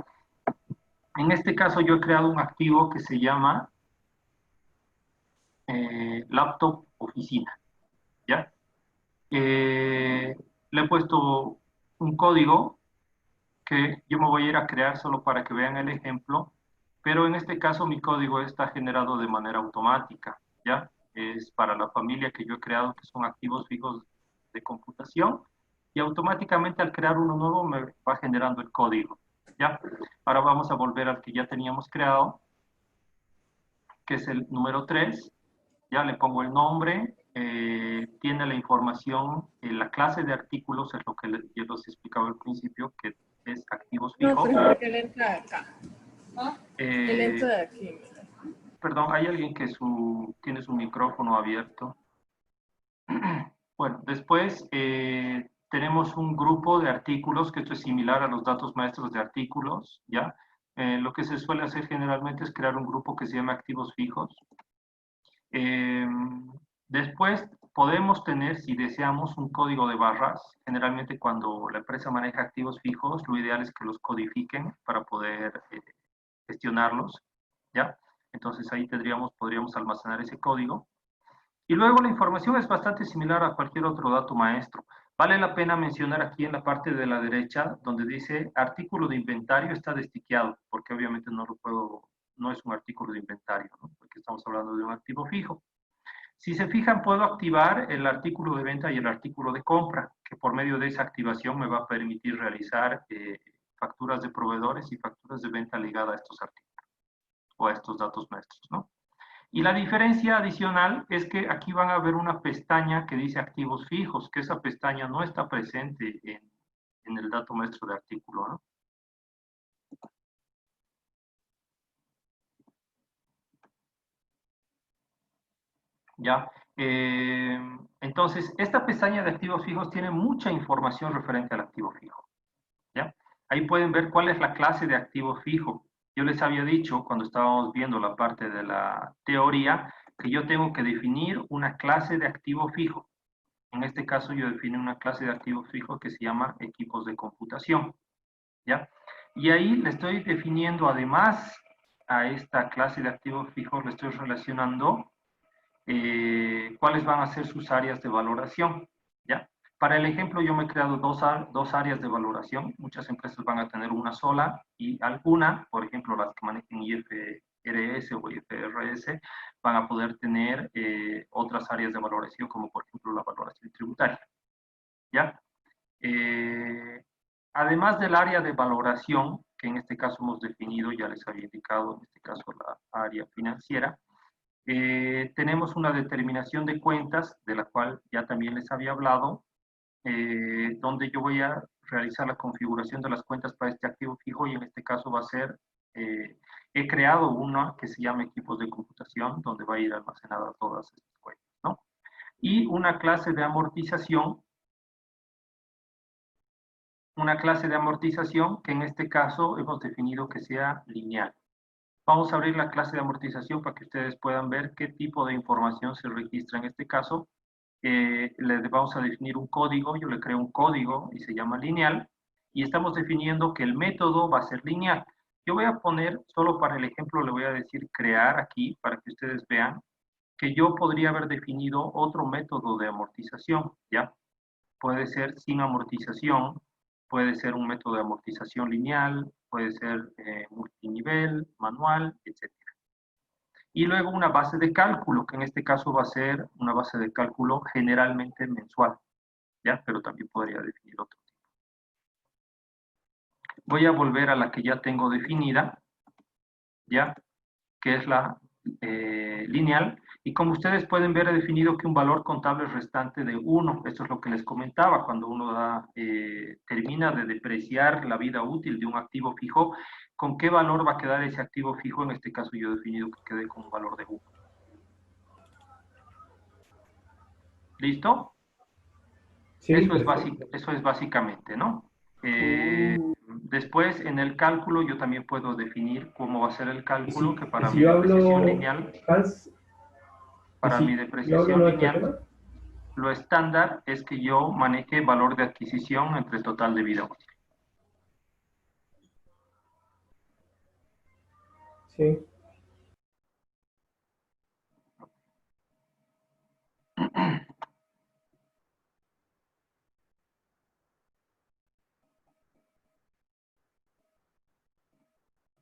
En este caso yo he creado un activo que se llama laptop oficina, ¿ya? Le he puesto un código que yo me voy a ir a crear solo para que vean el ejemplo, pero en este caso mi código está generado de manera automática, ¿ya? Es para la familia que yo he creado, que son activos fijos de computación, y automáticamente al crear uno nuevo me va generando el código, ¿ya? Ahora vamos a volver al que ya teníamos creado, que es el número 3, ya le pongo el nombre, tiene la información, la clase de artículos es lo que yo les explicaba al principio, que es activos No, fijos. pero ¿por qué le entra de acá? Él entra de aquí, mira. Perdón, hay alguien que tiene su micrófono abierto. Bueno, después tenemos un grupo de artículos, que esto es similar a los datos maestros de artículos, ¿ya? Lo que se suele hacer generalmente es crear un grupo que se llama activos fijos. Después podemos tener, si deseamos, un código de barras. Generalmente cuando la empresa maneja activos fijos, lo ideal es que los codifiquen para poder gestionarlos, ¿ya? Entonces ahí podríamos almacenar ese código. Y luego la información es bastante similar a cualquier otro dato maestro. Vale la pena mencionar aquí en la parte de la derecha, donde dice artículo de inventario está destiqueado, porque obviamente no es un artículo de inventario, ¿no? Porque estamos hablando de un activo fijo. Si se fijan, puedo activar el artículo de venta y el artículo de compra, que por medio de esa activación me va a permitir realizar facturas de proveedores y facturas de venta ligadas a estos artículos o a estos datos maestros, ¿no? Y la diferencia adicional es que aquí van a ver una pestaña que dice activos fijos, que esa pestaña no está presente en el dato maestro de artículo, ¿no? ¿Ya? Entonces, esta pestaña de activos fijos tiene mucha información referente al activo fijo, ¿ya? Ahí pueden ver cuál es la clase de activo fijo. Yo les había dicho, cuando estábamos viendo la parte de la teoría, que yo tengo que definir una clase de activo fijo. En este caso, yo defino una clase de activo fijo que se llama equipos de computación, ¿ya? Y ahí le estoy definiendo, además a esta clase de activos fijos, le estoy relacionando cuáles van a ser sus áreas de valoración, ¿ya? Para el ejemplo, yo me he creado dos áreas de valoración. Muchas empresas van a tener una sola y alguna, por ejemplo, las que manejen IFRS o IFRS, van a poder tener otras áreas de valoración, como por ejemplo la valoración tributaria, ¿ya? Además del área de valoración, que en este caso hemos definido, ya les había indicado, en este caso la área financiera, tenemos una determinación de cuentas, de la cual ya también les había hablado, donde yo voy a realizar la configuración de las cuentas para este activo fijo y en este caso va a ser, he creado una que se llama equipos de computación, donde va a ir almacenada todas estas cuentas, ¿no? Y una clase de amortización que en este caso hemos definido que sea lineal. Vamos a abrir la clase de amortización para que ustedes puedan ver qué tipo de información se registra en este caso. le vamos a definir un código, yo le creo un código y se llama lineal, y estamos definiendo que el método va a ser lineal. Yo voy a poner, solo para el ejemplo, le voy a decir crear aquí, para que ustedes vean que yo podría haber definido otro método de amortización, ¿ya? Puede ser sin amortización, puede ser un método de amortización lineal, puede ser multinivel, manual, etc. Y luego una base de cálculo, que en este caso va a ser una base de cálculo generalmente mensual, ¿ya? Pero también podría definir otro tipo. Voy a volver a la que ya tengo definida, ¿ya? Que es la lineal, y como ustedes pueden ver, he definido que un valor contable restante de 1, eso es lo que les comentaba, cuando uno termina de depreciar la vida útil de un activo fijo, ¿con qué valor va a quedar ese activo fijo? En este caso yo he definido que quede con un valor de 1. ¿Listo? Sí, Eso es básicamente, ¿no? Después, en el cálculo, yo también puedo definir cómo va a ser el cálculo, que para mi depreciación lineal, lo estándar es que yo maneje valor de adquisición entre total de vida útil. Sí.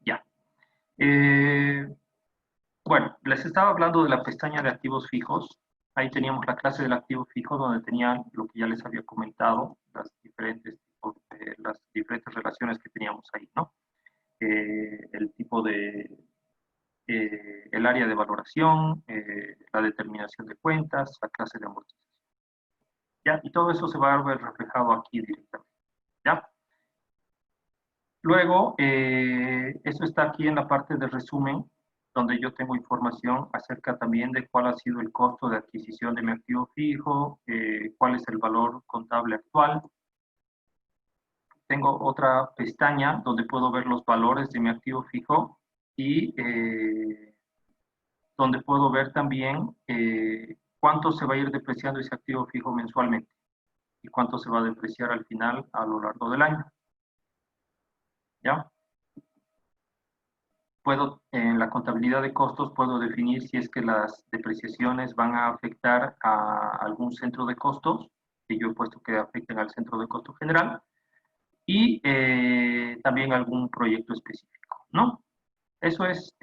Ya. Bueno, les estaba hablando de la pestaña de activos fijos. Ahí teníamos la clase del activo fijo, donde tenían lo que ya les había comentado, las diferentes relaciones que teníamos ahí, ¿no? El tipo de, el área de valoración, la determinación de cuentas, la clase de amortización. ¿Ya? Y todo eso se va a ver reflejado aquí directamente. ¿Ya? Luego, eso está aquí en la parte de resumen, donde yo tengo información acerca también de cuál ha sido el costo de adquisición de mi activo fijo, cuál es el valor contable actual. Tengo otra pestaña donde puedo ver los valores de mi activo fijo y donde puedo ver también cuánto se va a ir depreciando ese activo fijo mensualmente y cuánto se va a depreciar al final a lo largo del año. ¿Ya? En la contabilidad de costos, puedo definir si es que las depreciaciones van a afectar a algún centro de costos, que yo he puesto que afecten al centro de costo general, y también algún proyecto específico, ¿no? Eso es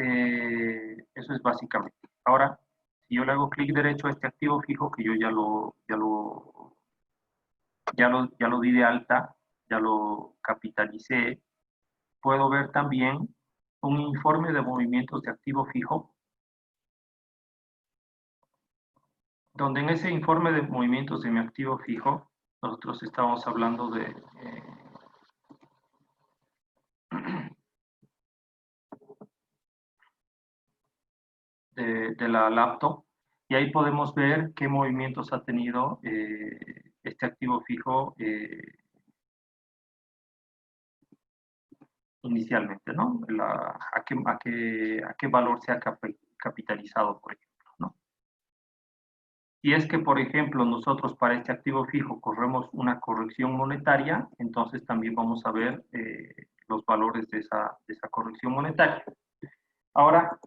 básicamente. Ahora, si yo le hago clic derecho a este activo fijo, que yo ya lo di de alta, ya lo capitalicé, puedo ver también un informe de movimientos de activo fijo, donde en ese informe de movimientos de mi activo fijo, nosotros estábamos hablando de la laptop, y ahí podemos ver qué movimientos ha tenido este activo fijo inicialmente, ¿no? A qué valor se ha capitalizado, por ejemplo, ¿no? Si es que, por ejemplo, nosotros para este activo fijo corremos una corrección monetaria, entonces también vamos a ver los valores de esa corrección monetaria. Ahora,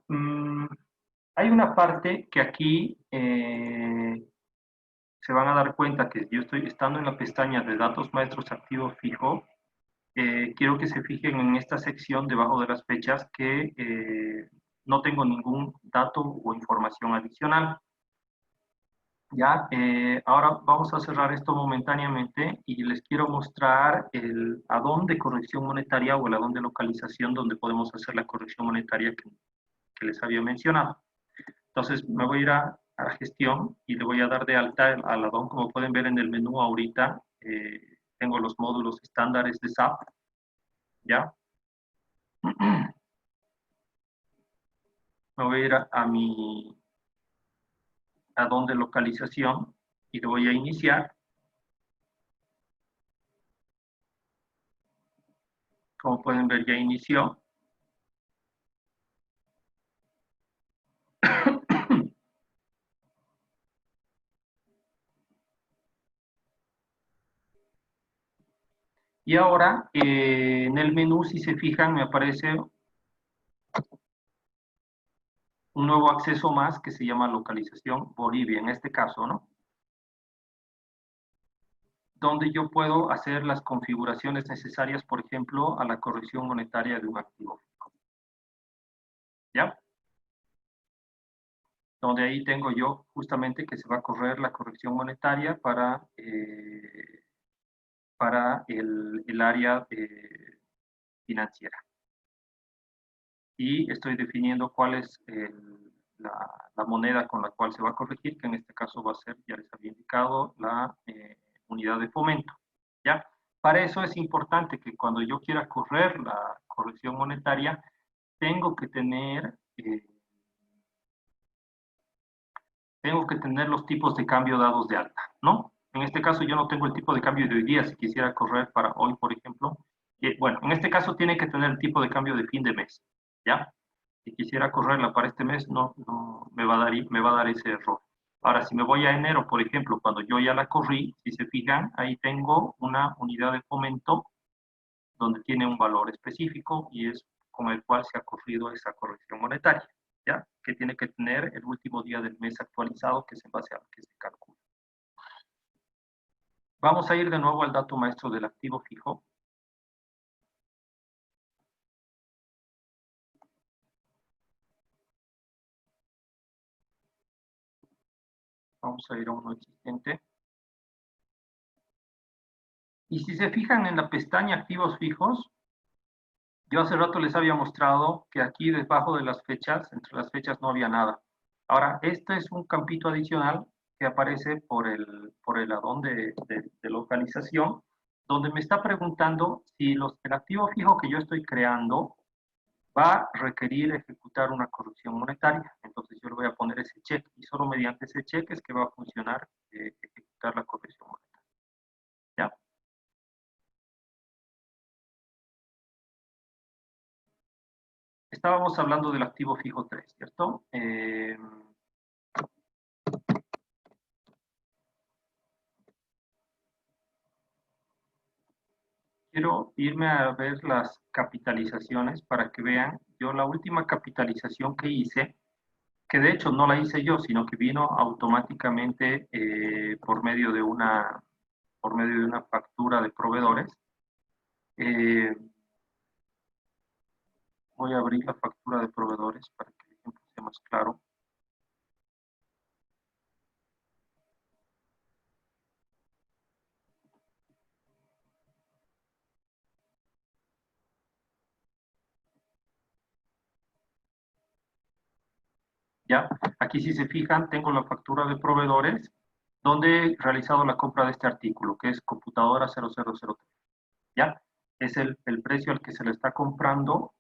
hay una parte que aquí se van a dar cuenta que yo estoy estando en la pestaña de datos maestros activo fijo. Quiero que se fijen en esta sección debajo de las fechas que no tengo ningún dato o información adicional. Ya, ahora vamos a cerrar esto momentáneamente y les quiero mostrar el adón de corrección monetaria o el adón de localización donde podemos hacer la corrección monetaria que les había mencionado. Entonces me voy a ir a gestión y le voy a dar de alta al adón. Como pueden ver en el menú ahorita, tengo los módulos estándares de SAP. ¿Ya? Me voy a ir a mi adón de localización y le voy a iniciar. Como pueden ver, ya inició. Y ahora, en el menú, si se fijan, me aparece un nuevo acceso más que se llama localización Bolivia, en este caso, ¿no? Donde yo puedo hacer las configuraciones necesarias, por ejemplo, a la corrección monetaria de un activo fijo. ¿Ya? Donde ahí tengo yo justamente que se va a correr la corrección monetaria para el área financiera. Y estoy definiendo cuál es la moneda con la cual se va a corregir, que en este caso va a ser, ya les había indicado, la unidad de fomento. ¿Ya? Para eso es importante que cuando yo quiera correr la corrección monetaria, tengo que tener los tipos de cambio dados de alta, ¿no? En este caso yo no tengo el tipo de cambio de hoy día, si quisiera correr para hoy, por ejemplo. Bueno, en este caso tiene que tener el tipo de cambio de fin de mes, ¿ya? Si quisiera correrla para este mes, no me va a dar ese error. Ahora, si me voy a enero, por ejemplo, cuando yo ya la corrí, si se fijan, ahí tengo una unidad de fomento donde tiene un valor específico y es con el cual se ha corrido esa corrección monetaria, ¿ya? Que tiene que tener el último día del mes actualizado, que es en base a lo que se calcula. Vamos a ir de nuevo al dato maestro del activo fijo. Vamos a ir a uno existente. Y si se fijan en la pestaña activos fijos, yo hace rato les había mostrado que aquí debajo de las fechas, entre las fechas no había nada. Ahora, este es un campito adicional que aparece por el addon de localización, donde me está preguntando si el activo fijo que yo estoy creando va a requerir ejecutar una corrección monetaria. Entonces yo le voy a poner ese check y solo mediante ese check es que va a funcionar ejecutar la corrección monetaria. ¿Ya? Estábamos hablando del activo fijo 3, ¿cierto? Quiero irme a ver las capitalizaciones para que vean. Yo la última capitalización que hice, que de hecho no la hice yo, sino que vino automáticamente por medio de una factura de proveedores. Voy a abrir la factura de proveedores para que el ejemplo sea más claro. ¿Ya? Aquí si se fijan, tengo la factura de proveedores donde he realizado la compra de este artículo, que es computadora 0003. ¿Ya? Es el precio al que se le está comprando.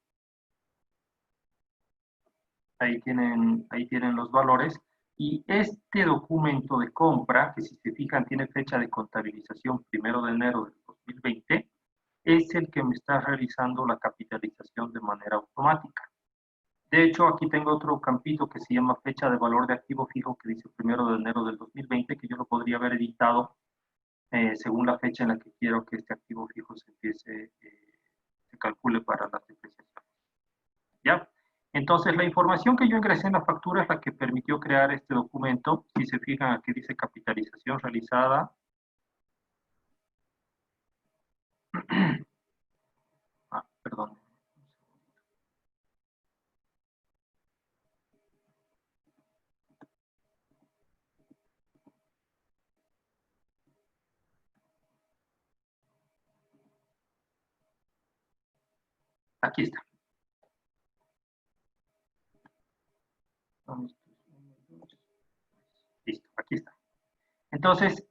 Ahí tienen los valores. Y este documento de compra, que si se fijan tiene fecha de contabilización 1 de enero del 2020, es el que me está realizando la capitalización de manera automática. De hecho, aquí tengo otro campito que se llama fecha de valor de activo fijo, que dice 1 de enero del 2020, que yo lo podría haber editado según la fecha en la que quiero que este activo fijo se calcule para la depreciación. ¿Ya? Entonces, la información que yo ingresé en la factura es la que permitió crear este documento. Si se fijan, aquí dice capitalización realizada. Perdón. Aquí está. Listo, aquí está. Entonces,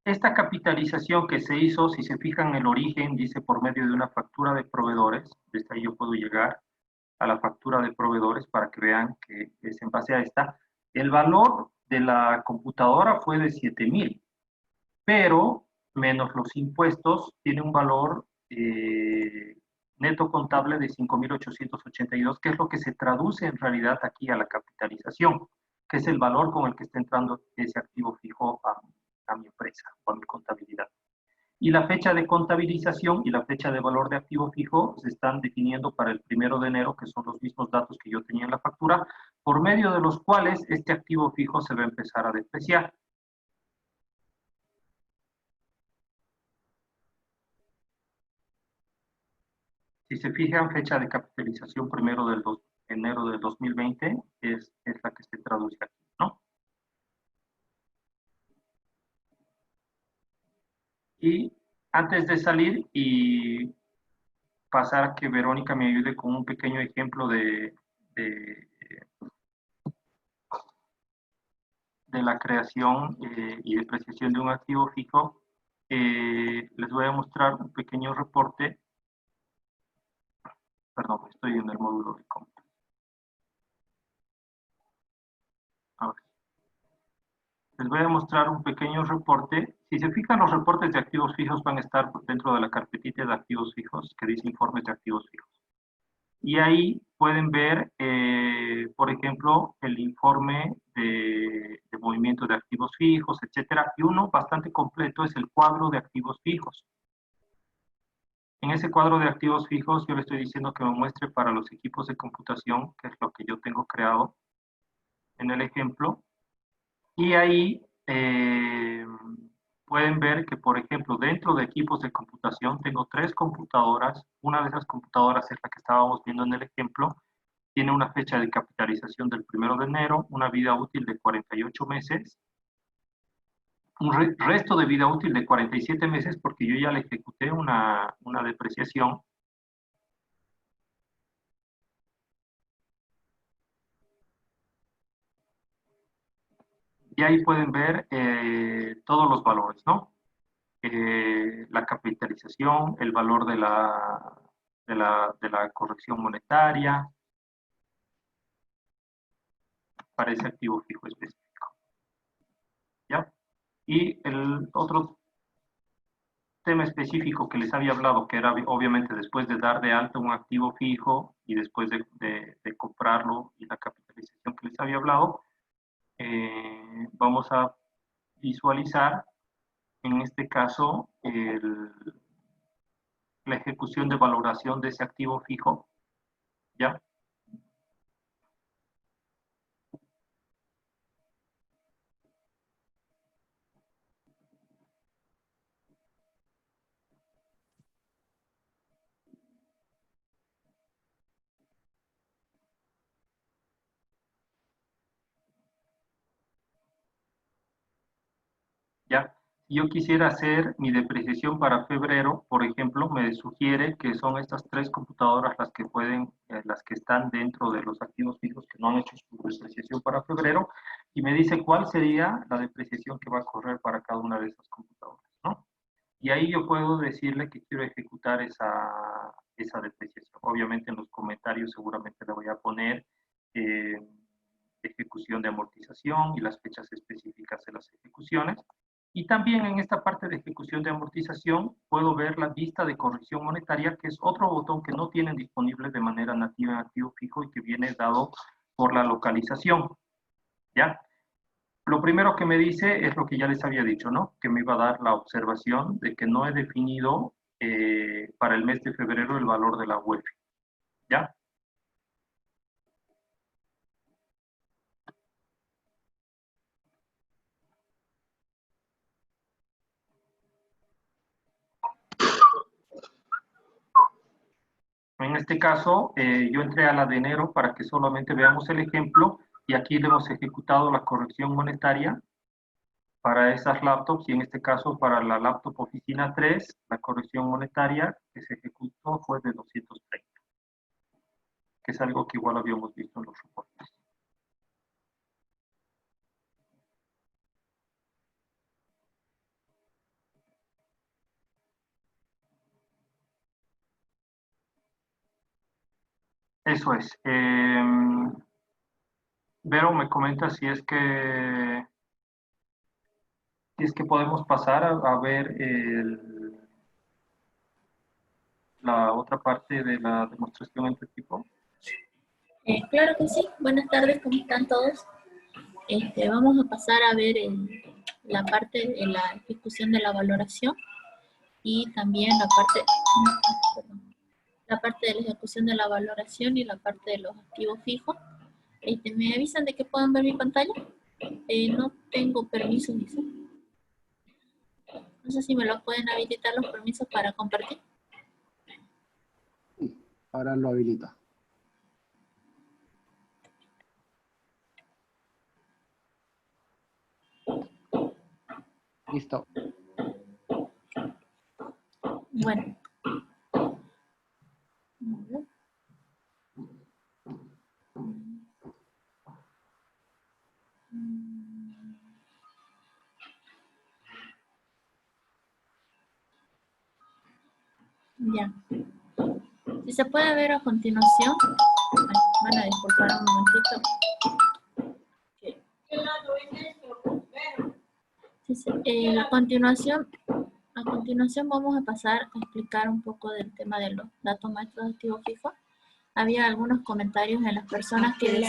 esta capitalización que se hizo, si se fijan el origen, dice por medio de una factura de proveedores. Desde ahí yo puedo llegar a la factura de proveedores para que vean que es en base a esta. El valor de la computadora fue de 7,000, pero menos los impuestos tiene un valor neto contable de 5,882, que es lo que se traduce en realidad aquí a la capitalización, que es el valor con el que está entrando ese activo fijo a mi empresa o a mi contabilidad. Y la fecha de contabilización y la fecha de valor de activo fijo se están definiendo para el 1 de enero, que son los mismos datos que yo tenía en la factura, por medio de los cuales este activo fijo se va a empezar a depreciar. Si se fijan, fecha de capitalización 1 de enero del 2020 es la que se traduce aquí, ¿no? Y antes de salir y pasar a que Verónica me ayude con un pequeño ejemplo de la creación y depreciación de un activo fijo, les voy a mostrar un pequeño reporte. Perdón, estoy en el módulo de compra. Ahora. Les voy a mostrar un pequeño reporte. Si se fijan, los reportes de activos fijos van a estar dentro de la carpetita de activos fijos que dice informes de activos fijos. Y ahí pueden ver, por ejemplo, el informe de movimiento de activos fijos, etcétera. Y uno bastante completo es el cuadro de activos fijos. En ese cuadro de activos fijos yo le estoy diciendo que me muestre para los equipos de computación, que es lo que yo tengo creado en el ejemplo. Y ahí pueden ver que, por ejemplo, dentro de equipos de computación tengo 3 computadoras. Una de esas computadoras es la que estábamos viendo en el ejemplo. Tiene una fecha de capitalización del 1 de enero, una vida útil de 48 meses, un resto de vida útil de 47 meses porque yo ya le ejecuté una depreciación. Y ahí pueden ver todos los valores, ¿no? La capitalización, el valor de la corrección monetaria, para ese activo fijo específico. ¿Ya? Y el otro tema específico que les había hablado, que era obviamente después de dar de alta un activo fijo y después de comprarlo y la capitalización que les había hablado, vamos a visualizar en este caso la ejecución de valoración de ese activo fijo, ¿ya? ¿Ya? Si yo quisiera hacer mi depreciación para febrero, por ejemplo, me sugiere que son estas 3 computadoras las que pueden, las que están dentro de los activos fijos que no han hecho su depreciación para febrero, y me dice cuál sería la depreciación que va a correr para cada una de esas computadoras, ¿no? Y ahí yo puedo decirle que quiero ejecutar esa depreciación. Obviamente en los comentarios seguramente le voy a poner ejecución de amortización y las fechas específicas de las ejecuciones. Y también en esta parte de ejecución de amortización puedo ver la vista de corrección monetaria, que es otro botón que no tienen disponible de manera nativa en activo fijo y que viene dado por la localización. ¿Ya? Lo primero que me dice es lo que ya les había dicho, ¿no? Que me iba a dar la observación de que no he definido para el mes de febrero el valor de la UEFI. ¿Ya? En este caso, yo entré a la de enero para que solamente veamos el ejemplo y aquí le hemos ejecutado la corrección monetaria para esas laptops y en este caso para la laptop Oficina 3, la corrección monetaria que se ejecutó fue de 230, que es algo que igual habíamos visto en los reportes. Eso es. Vero me comenta si es que podemos pasar a ver la otra parte de la demostración en tu equipo. Claro que sí. Buenas tardes, ¿cómo están todos? Vamos a pasar a ver la parte de la ejecución de la valoración. y también la parte de la ejecución de la valoración y la parte de los activos fijos. ¿Me avisan de que puedan ver mi pantalla? No tengo permiso, dice. No sé si me lo pueden habilitar los permisos para compartir. Ahora lo habilita. Listo. Bueno. Ya. Si se puede ver a continuación, van a disculpar un momentito. A continuación vamos a pasar a explicar un poco del tema de los datos maestros de activos fijos. Había algunos comentarios en las personas que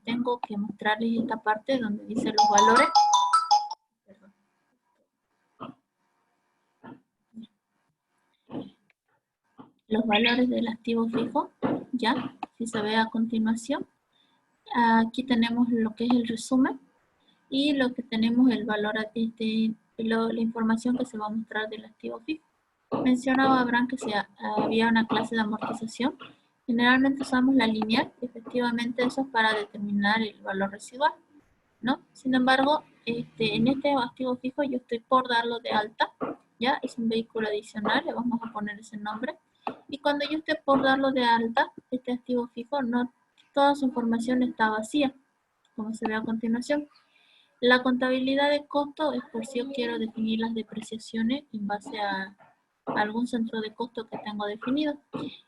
tengo que mostrarles esta parte donde dice los valores. Los valores del activo fijo, ya, si se ve a continuación. Aquí tenemos lo que es el resumen y lo que tenemos el valor, la información que se va a mostrar del activo fijo. Mencionaba Abraham que había una clase de amortización. Generalmente usamos la lineal, efectivamente eso es para determinar el valor residual, ¿no? Sin embargo, en este activo fijo yo estoy por darlo de alta, ya, es un vehículo adicional, le vamos a poner ese nombre. Y cuando yo esté por darlo de alta, este activo fijo, no toda su información está vacía, como se ve a continuación. La contabilidad de costo es por si yo quiero definir las depreciaciones en base a algún centro de costo que tengo definido.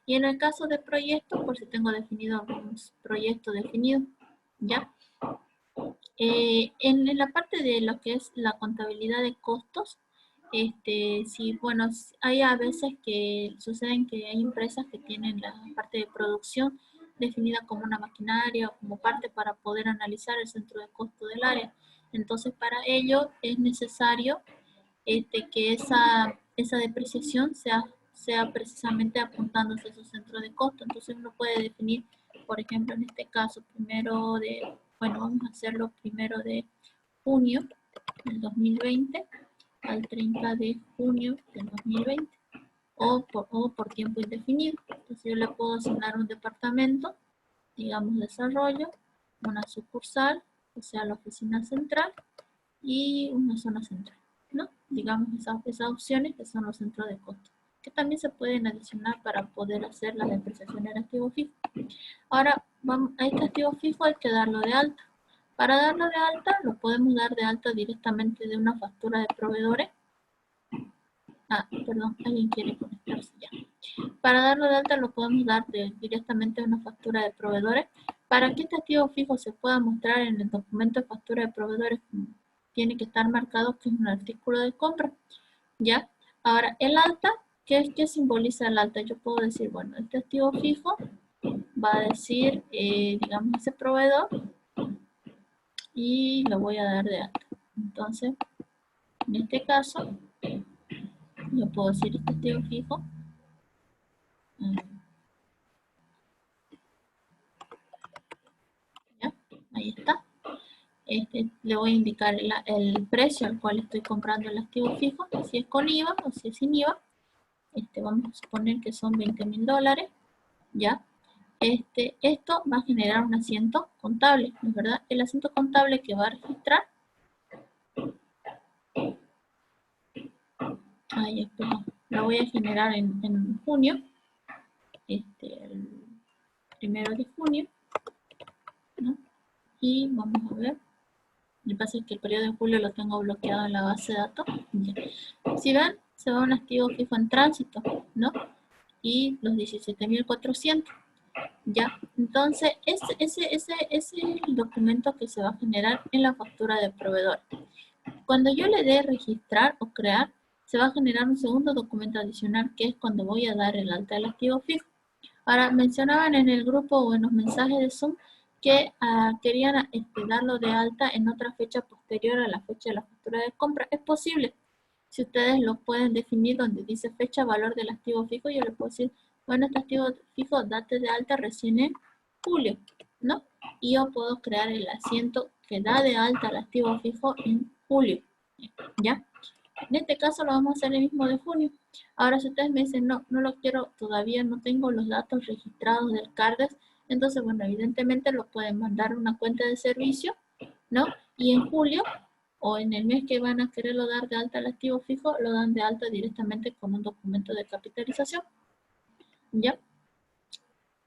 Y en el caso de proyectos, por si tengo definido algún proyecto definido, ¿ya? En la parte de lo que es la contabilidad de costos, sí, bueno, hay a veces que suceden que hay empresas que tienen la parte de producción definida como una maquinaria o como parte para poder analizar el centro de costo del área. Entonces, para ello es necesario que esa depreciación sea precisamente apuntándose a su centro de costo. Entonces, uno puede definir, por ejemplo, en este caso, vamos a hacerlo primero de junio del 2020 al 30 de junio del 2020 o por tiempo indefinido. Entonces yo le puedo asignar un departamento, digamos desarrollo, una sucursal, o sea la oficina central y una zona central, ¿no? Digamos esas opciones que son los centros de costo, que también se pueden adicionar para poder hacer la depreciación del activo fijo. Ahora, a este activo fijo hay que darlo de alta. Para darlo de alta, lo podemos dar de alta directamente de una factura de proveedores. Perdón, alguien quiere conectarse ya. Para darlo de alta, lo podemos dar directamente de una factura de proveedores. Para que este activo fijo se pueda mostrar en el documento de factura de proveedores, tiene que estar marcado que es un artículo de compra. ¿Ya? Ahora, el alta, ¿qué simboliza el alta? Yo puedo decir, bueno, este activo fijo va a decir, digamos, ese proveedor y lo voy a dar de alta. Entonces, en este caso, yo puedo decir este activo fijo. ¿Ya? Ahí está. Le voy a indicar el precio al cual estoy comprando el activo fijo, si es con IVA o si es sin IVA. Vamos a suponer que son $20.000, ¿ya? Esto va a generar un asiento contable, ¿no es verdad? El asiento contable que va a registrar. Lo voy a generar en junio, el 1 de junio, ¿no? Y vamos a ver. Lo que pasa es que el periodo de julio lo tengo bloqueado en la base de datos. Ya. Si ven, se va un activo fijo en tránsito, ¿no? Y los 17.400. Ya, entonces ese es el documento que se va a generar en la factura de proveedor. Cuando yo le dé registrar o crear, se va a generar un segundo documento adicional que es cuando voy a dar el alta del activo fijo. Ahora, mencionaban en el grupo o en los mensajes de Zoom que querían darlo de alta en otra fecha posterior a la fecha de la factura de compra. Es posible. Si ustedes lo pueden definir donde dice fecha, valor del activo fijo, yo le puedo decir, bueno, este activo fijo date de alta recién en julio, ¿no? Y yo puedo crear el asiento que da de alta el activo fijo en julio, ¿ya? En este caso lo vamos a hacer el mismo de junio. Ahora, si ustedes me dicen, no, no lo quiero, todavía no tengo los datos registrados del CARDES, entonces, bueno, evidentemente lo pueden mandar a una cuenta de servicio, ¿no? Y en julio, o en el mes que van a quererlo dar de alta al activo fijo, lo dan de alta directamente con un documento de capitalización, ¿ya?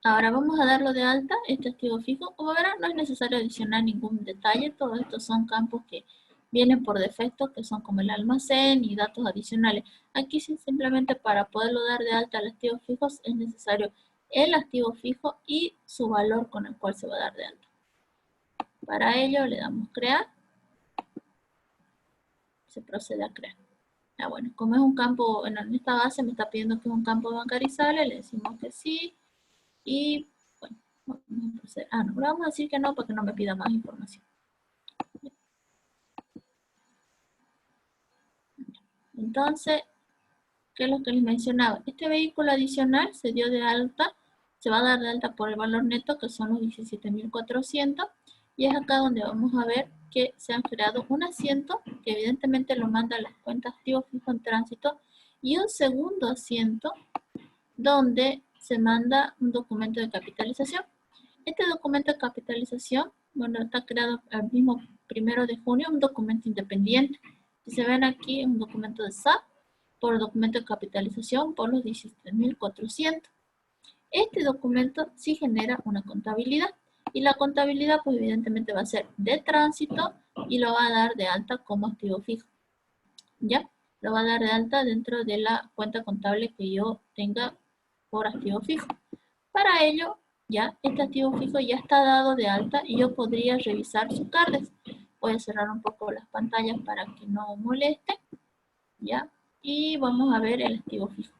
Ahora vamos a darlo de alta, este activo fijo. Como verán, no es necesario adicionar ningún detalle, todos estos son campos que vienen por defecto, que son como el almacén y datos adicionales. Aquí sí, simplemente para poderlo dar de alta al activo fijo es necesario el activo fijo y su valor con el cual se va a dar de alta. Para ello le damos crear. Se procede a crear. Ah, bueno, como es un campo, en esta base me está pidiendo que es un campo bancarizable, le decimos que sí. Y bueno, vamos a proceder. Ah, no, le vamos a decir que no para que no me pida más información. Entonces, ¿qué es lo que les mencionaba? Este vehículo adicional se dio de alta, se va a dar de alta por el valor neto, que son los 17.400, y es acá donde vamos a ver que se han creado un asiento, que evidentemente lo manda a las cuentas activo fijo en tránsito, y un segundo asiento, donde se manda un documento de capitalización. Este documento de capitalización, bueno, está creado el mismo 1 de junio, un documento independiente. Si se ven aquí, es un documento de SAP, por el documento de capitalización por los 17.400. Este documento sí genera una contabilidad, y la contabilidad pues evidentemente va a ser de tránsito y lo va a dar de alta como activo fijo, ¿ya? Lo va a dar de alta dentro de la cuenta contable que yo tenga por activo fijo. Para ello, ya este activo fijo ya está dado de alta y yo podría revisar su CARDES. Voy a cerrar un poco las pantallas para que no moleste, ¿ya? Y vamos a ver el activo fijo.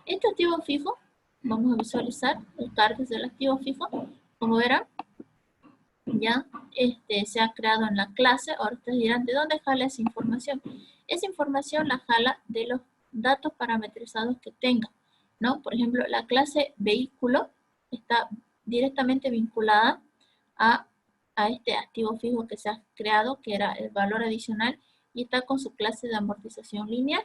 Este activo fijo, vamos a visualizar el CARDES del activo fijo. Como verán, ya se ha creado en la clase. Ahora ustedes dirán, ¿de dónde jala esa información? Esa información la jala de los datos parametrizados que tenga, ¿no? Por ejemplo, la clase vehículo está directamente vinculada a este activo fijo que se ha creado, que era el valor adicional, y está con su clase de amortización lineal.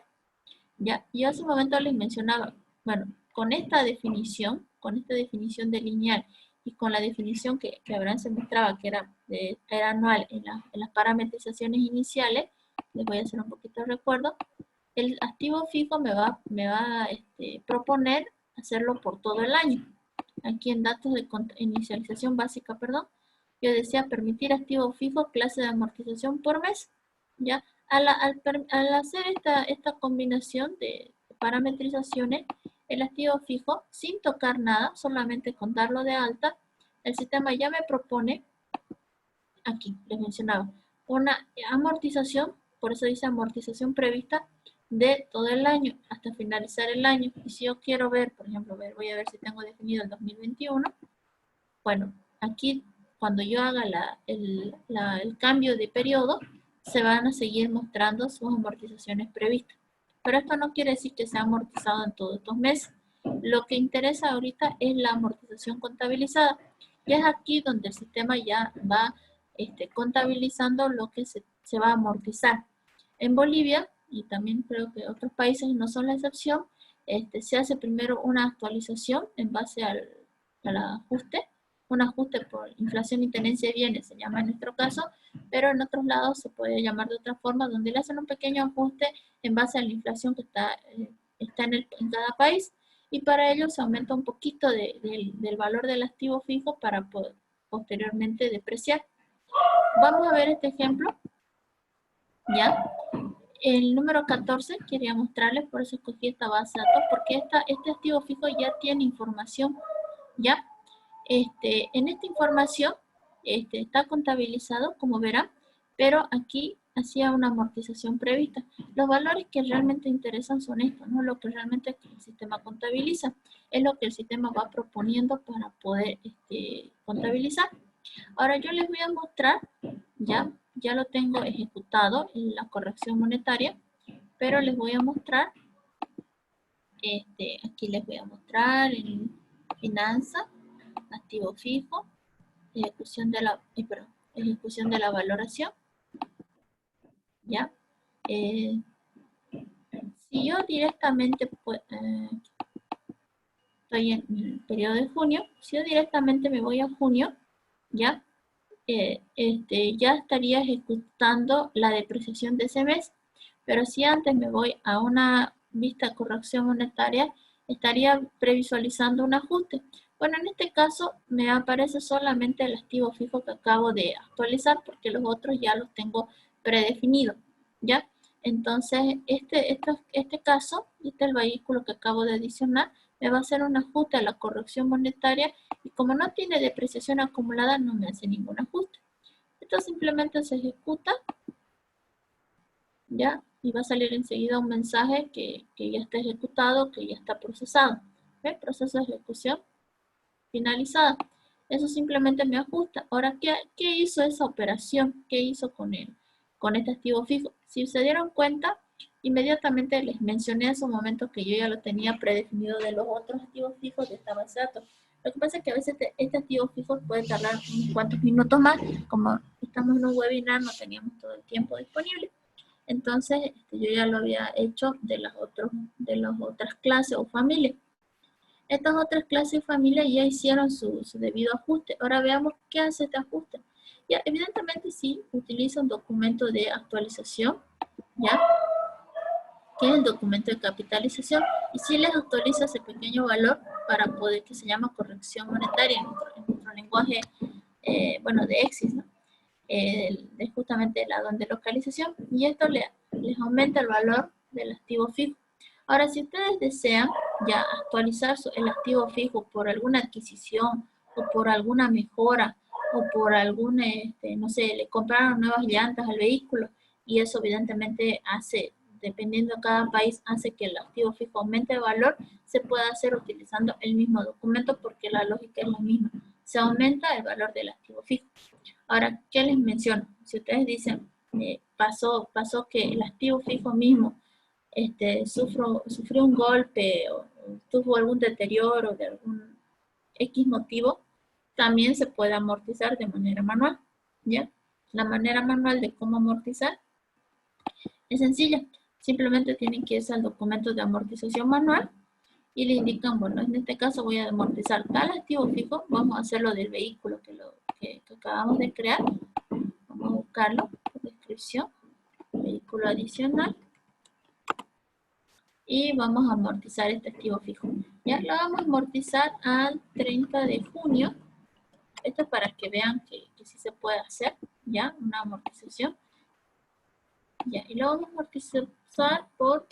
Ya, yo hace un momento les mencionaba, bueno, con esta definición de lineal y con la definición que Abraham se mostraba que era anual en las parametrizaciones iniciales, les voy a hacer un poquito de recuerdo, el activo fijo me va a proponer hacerlo por todo el año. Aquí en datos de inicialización básica, perdón, yo decía permitir activo fijo, clase de amortización por mes. ¿Ya? Al hacer esta combinación de parametrizaciones, el activo fijo, sin tocar nada, solamente con darlo de alta, el sistema ya me propone, aquí les mencionaba, una amortización, por eso dice amortización prevista, de todo el año hasta finalizar el año. Y si yo quiero ver, por ejemplo, voy a ver si tengo definido el 2021, bueno, aquí cuando yo haga el cambio de periodo, se van a seguir mostrando sus amortizaciones previstas. Pero esto no quiere decir que sea amortizado en todos estos meses. Lo que interesa ahorita es la amortización contabilizada. Y es aquí donde el sistema ya va contabilizando lo que se va a amortizar. En Bolivia, y también creo que otros países no son la excepción, se hace primero una actualización en base al ajuste, un ajuste por inflación y tenencia de bienes, se llama en nuestro caso, pero en otros lados se puede llamar de otra forma, donde le hacen un pequeño ajuste en base a la inflación que está en cada país, y para ello se aumenta un poquito del valor del activo fijo para poder posteriormente depreciar. Vamos a ver este ejemplo, ¿ya? El número 14 quería mostrarles, por eso escogí esta base de datos, porque este activo fijo ya tiene información, ¿ya? En esta información está contabilizado, como verán, pero aquí hacía una amortización prevista. Los valores que realmente interesan son estos, no lo que realmente el sistema contabiliza, es lo que el sistema va proponiendo para poder contabilizar. Ahora yo les voy a mostrar, ya lo tengo ejecutado en la corrección monetaria, pero les voy a mostrar, aquí les voy a mostrar en finanza, activo fijo, ejecución de la valoración, ¿ya? Si yo directamente, pues, estoy en el periodo de junio, si yo directamente me voy a junio, ¿ya? Ya estaría ejecutando la depreciación de ese mes, pero si antes me voy a una vista de corrección monetaria, estaría previsualizando un ajuste. Bueno, en este caso me aparece solamente el activo fijo que acabo de actualizar porque los otros ya los tengo predefinidos, ¿ya? Entonces, este caso, este es el vehículo que acabo de adicionar, me va a hacer un ajuste a la corrección monetaria y como no tiene depreciación acumulada, no me hace ningún ajuste. Esto simplemente se ejecuta, ¿ya? Y va a salir enseguida un mensaje que ya está ejecutado, que ya está procesado. ¿Ve? Proceso de ejecución finalizada. Eso simplemente me ajusta. Ahora, ¿qué hizo esa operación? ¿Qué hizo con este activo fijo? Si se dieron cuenta, inmediatamente les mencioné en su momento que yo ya lo tenía predefinido de los otros activos fijos de esta base de datos. Lo que pasa es que a veces este activo fijo puede tardar unos cuantos minutos más. Como estamos en un webinar, no teníamos todo el tiempo disponible. Entonces, yo ya lo había hecho de las otras clases o familias. Estas otras clases y familias ya hicieron su debido ajuste. Ahora veamos qué hace este ajuste. Ya, evidentemente sí, utiliza un documento de actualización, ¿ya? Que es el documento de capitalización. Y sí les actualiza ese pequeño valor para poder, que se llama corrección monetaria en nuestro lenguaje, de EXIS, ¿no? Es justamente la de localización. Y esto les aumenta el valor del activo fijo. Ahora, si ustedes desean ya actualizar el activo fijo por alguna adquisición o por alguna mejora o por algún, no sé, le compraron nuevas llantas al vehículo y eso evidentemente hace, dependiendo de cada país, hace que el activo fijo aumente de valor, se puede hacer utilizando el mismo documento porque la lógica es la misma. Se aumenta el valor del activo fijo. Ahora, ¿qué les menciono? Si ustedes dicen, pasó que el activo fijo mismo sufrió un golpe o tuvo algún deterioro de algún X motivo, también se puede amortizar de manera manual, ¿ya? La manera manual de cómo amortizar es sencilla. Simplemente tienen que irse al documento de amortización manual y le indican, bueno, en este caso voy a amortizar tal activo fijo, vamos a hacerlo del vehículo que acabamos de crear. Vamos a buscarlo, descripción, vehículo adicional. Y vamos a amortizar este activo fijo. Ya lo vamos a amortizar al 30 de junio. Esto es para que vean que sí se puede hacer, ya, una amortización. Ya, y lo vamos a amortizar por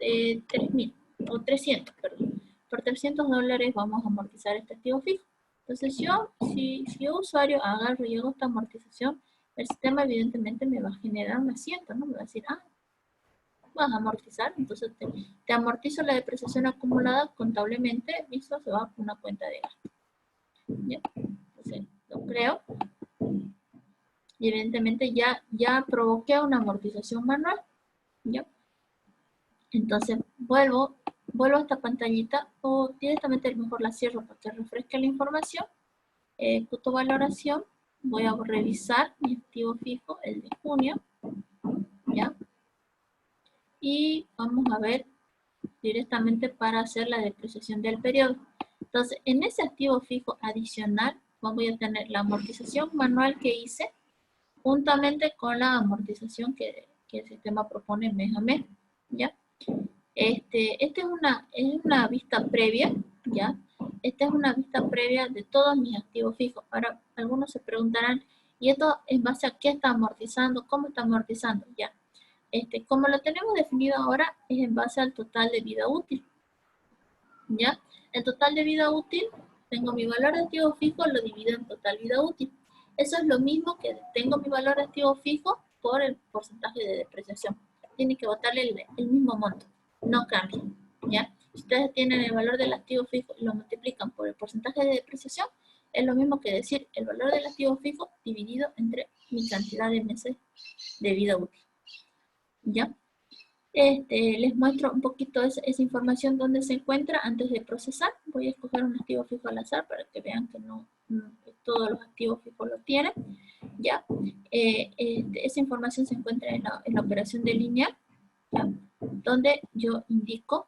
3.000, o 300, perdón. Por $300 vamos a amortizar este activo fijo. Entonces si yo usuario agarro y hago esta amortización, el sistema evidentemente me va a generar un asiento, ¿no? Me va a decir, vas a amortizar, entonces te amortizo la depreciación acumulada contablemente, eso se va a una cuenta de gasto. ¿Ya? Entonces lo creo y evidentemente ya provoqué una amortización manual. ¿Ya? Entonces vuelvo a esta pantallita o directamente a lo mejor la cierro para que refresque la información. Ejecuto valoración, voy a revisar mi activo fijo, el de junio. ¿Ya? Y vamos a ver directamente para hacer la depreciación del periodo. Entonces, en ese activo fijo adicional, voy a tener la amortización manual que hice, juntamente con la amortización que el sistema propone mes a mes, ¿ya? Esta es una vista previa, ¿ya? Esta es una vista previa de todos mis activos fijos. Ahora, algunos se preguntarán, ¿y esto en base a qué está amortizando? ¿Cómo está amortizando? Ya. Como lo tenemos definido ahora, es en base al total de vida útil. ¿Ya? El total de vida útil, tengo mi valor de activo fijo, lo divido en total vida útil. Eso es lo mismo que tengo mi valor de activo fijo por el porcentaje de depreciación. Tiene que botarle el mismo monto, no cambia. ¿Ya? Si ustedes tienen el valor del activo fijo y lo multiplican por el porcentaje de depreciación, Es lo mismo que decir el valor del activo fijo dividido entre mi cantidad de meses de vida útil. ¿Ya? Les muestro un poquito esa información donde se encuentra antes de procesar. Voy a escoger un activo fijo al azar para que vean que que todos los activos fijos lo tienen. ¿Ya? Esa información se encuentra en la operación de lineal, ¿ya? Donde yo indico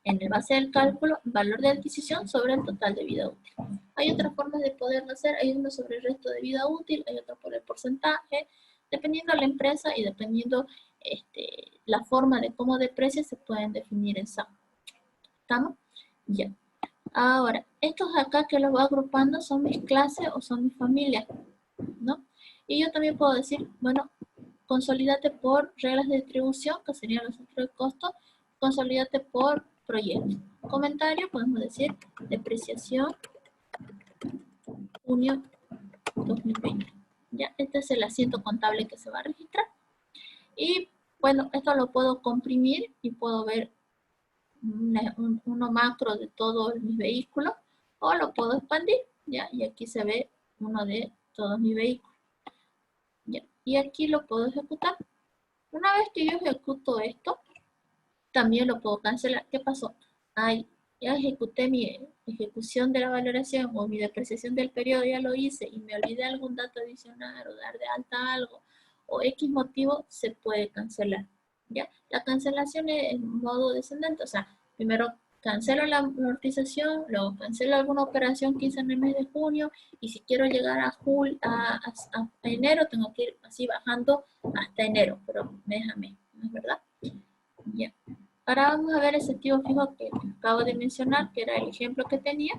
en el base del cálculo valor de adquisición sobre el total de vida útil. Hay otras formas de poderlo hacer, hay uno sobre el resto de vida útil, hay otro por el porcentaje, dependiendo de la empresa y dependiendo la forma de cómo deprecia se pueden definir en SAP. ¿Estamos? Ya. Ahora, estos acá que los voy agrupando son mis clases o son mis familias, ¿no? Y yo también puedo decir, bueno, consolídate por reglas de distribución, que serían los centros de costo, consolídate por proyecto. Comentario, podemos decir, depreciación, junio 2020. Ya, este es el asiento contable que se va a registrar. Y bueno, esto lo puedo comprimir y puedo ver uno macro de todos mis vehículos, o lo puedo expandir, ¿ya? Y aquí se ve uno de todos mis vehículos. ¿Ya? Y aquí lo puedo ejecutar. Una vez que yo ejecuto esto, también lo puedo cancelar. ¿Qué pasó? Ay, ya ejecuté mi ejecución de la valoración o mi depreciación del periodo, ya lo hice y me olvidé algún dato adicional o dar de alta algo o X motivo, se puede cancelar. ¿Ya? La cancelación es en modo descendente, o sea, primero cancelo la amortización, luego cancelo alguna operación que hice en el mes de junio y si quiero llegar a enero tengo que ir así bajando hasta enero, pero mes a mes, ¿no es verdad? Ya. Ahora vamos a ver ese activo fijo que acabo de mencionar, que era el ejemplo que tenía.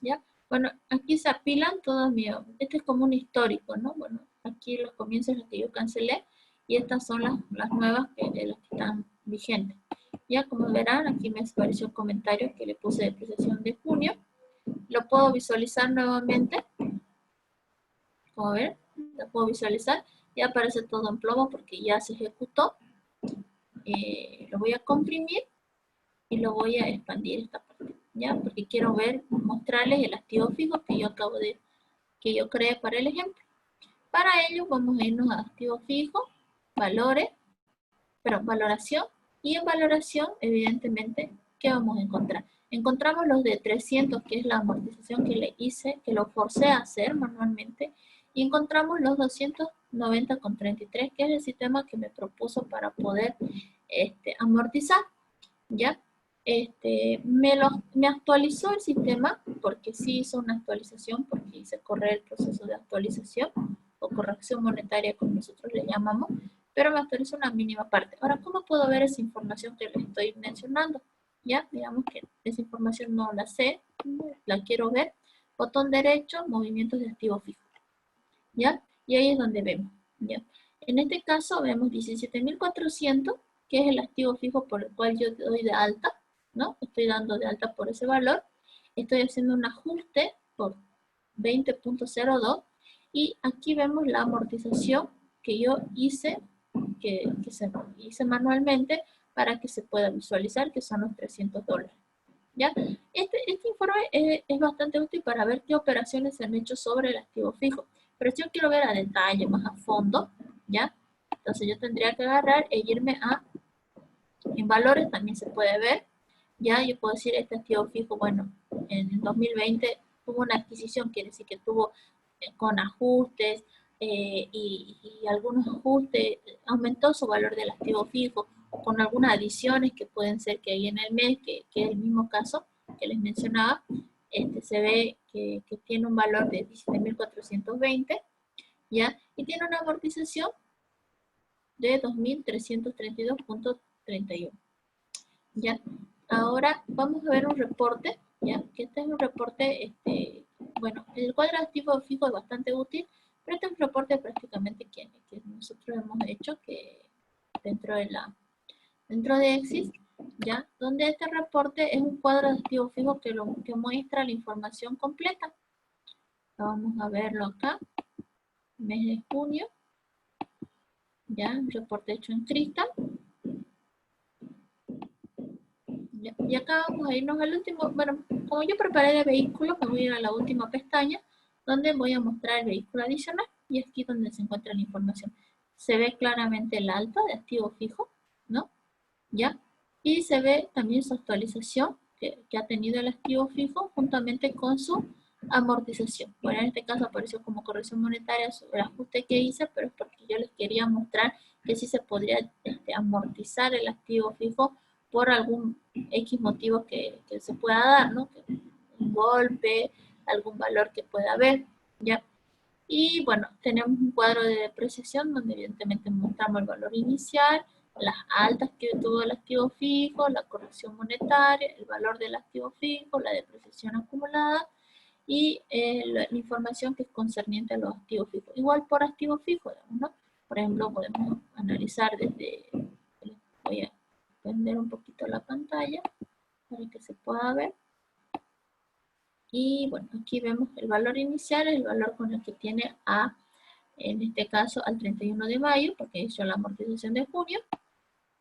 ¿Ya? Bueno, aquí se apilan todos mis... Este es como un histórico, ¿no? Bueno, aquí los comienzos los que yo cancelé y estas son las nuevas de las que están vigentes. Ya, como verán, aquí me apareció un comentario que le puse depreciación de junio. Lo puedo visualizar nuevamente. Como ven, lo puedo visualizar. Ya aparece todo en plomo porque ya se ejecutó. Lo voy a comprimir y lo voy a expandir esta parte, ¿ya? Porque quiero mostrarles el activo fijo que yo creé para el ejemplo. Para ello vamos a irnos a activo fijo, valores, valoración, y en valoración, evidentemente, ¿qué vamos a encontrar? Encontramos los de 300, que es la amortización que le hice, que lo forcé a hacer manualmente, y encontramos los 290,33, que es el sistema que me propuso para poder amortizar, ¿ya? Me actualizó el sistema, porque sí hizo una actualización, porque hice correr el proceso de actualización, o corrección monetaria, como nosotros le llamamos, pero me actualizó una mínima parte. Ahora, ¿cómo puedo ver esa información que les estoy mencionando? Ya, digamos que esa información no la sé, la quiero ver. Botón derecho, movimientos de activo fijo. ¿Ya? Y ahí es donde vemos. ¿Ya? En este caso vemos 17.400, que es el activo fijo por el cual yo doy de alta, ¿no? Estoy dando de alta por ese valor. Estoy haciendo un ajuste por 20.02 y aquí vemos la amortización que yo hice, que hice manualmente para que se pueda visualizar, que son los $300. ¿Ya? Este informe es bastante útil para ver qué operaciones se han hecho sobre el activo fijo. Pero si yo quiero ver a detalle, más a fondo, ¿ya? Entonces yo tendría que agarrar e irme en valores, también se puede ver, ¿ya? Yo puedo decir este activo fijo, bueno, en el 2020 tuvo una adquisición, quiere decir que tuvo con ajustes y algunos ajustes, aumentó su valor del activo fijo, con algunas adiciones que pueden ser que hay en el mes, que es el mismo caso que les mencionaba, se ve que tiene un valor de 17.420, ¿ya? Y tiene una amortización de 2.332.31, ¿ya? Ahora vamos a ver un reporte, ¿ya? Que este es un reporte, bueno, el cuadro de activo fijo es bastante útil, pero este es un reporte prácticamente que nosotros hemos hecho que dentro de Exis, ¿ya? Donde este reporte es un cuadro de activo fijo que muestra la información completa. Vamos a verlo acá, mes de junio, ¿ya? Un reporte hecho en Crystal. Ya, y acá vamos a irnos al último, bueno, como yo preparé el vehículo, me voy a ir a la última pestaña, donde voy a mostrar el vehículo adicional, y es aquí donde se encuentra la información. Se ve claramente el alta de activo fijo, ¿no? ¿Ya? Y se ve también su actualización que ha tenido el activo fijo juntamente con su amortización. Bueno, en este caso apareció como corrección monetaria sobre el ajuste que hice, pero es porque yo les quería mostrar que sí se podría amortizar el activo fijo por algún X motivo que se pueda dar, ¿no? Un golpe, algún valor que pueda haber, ¿ya? Y bueno, tenemos un cuadro de depreciación donde evidentemente mostramos el valor inicial, las altas que tuvo el activo fijo, la corrección monetaria, el valor del activo fijo, la depreciación acumulada y la información que es concerniente a los activos fijos. Igual por activo fijo, digamos, ¿no? Por ejemplo, podemos analizar desde, voy a prender un poquito la pantalla para que se pueda ver. Y bueno, aquí vemos el valor inicial, el valor con el que tiene a, en este caso, al 31 de mayo, porque hizo la amortización de junio,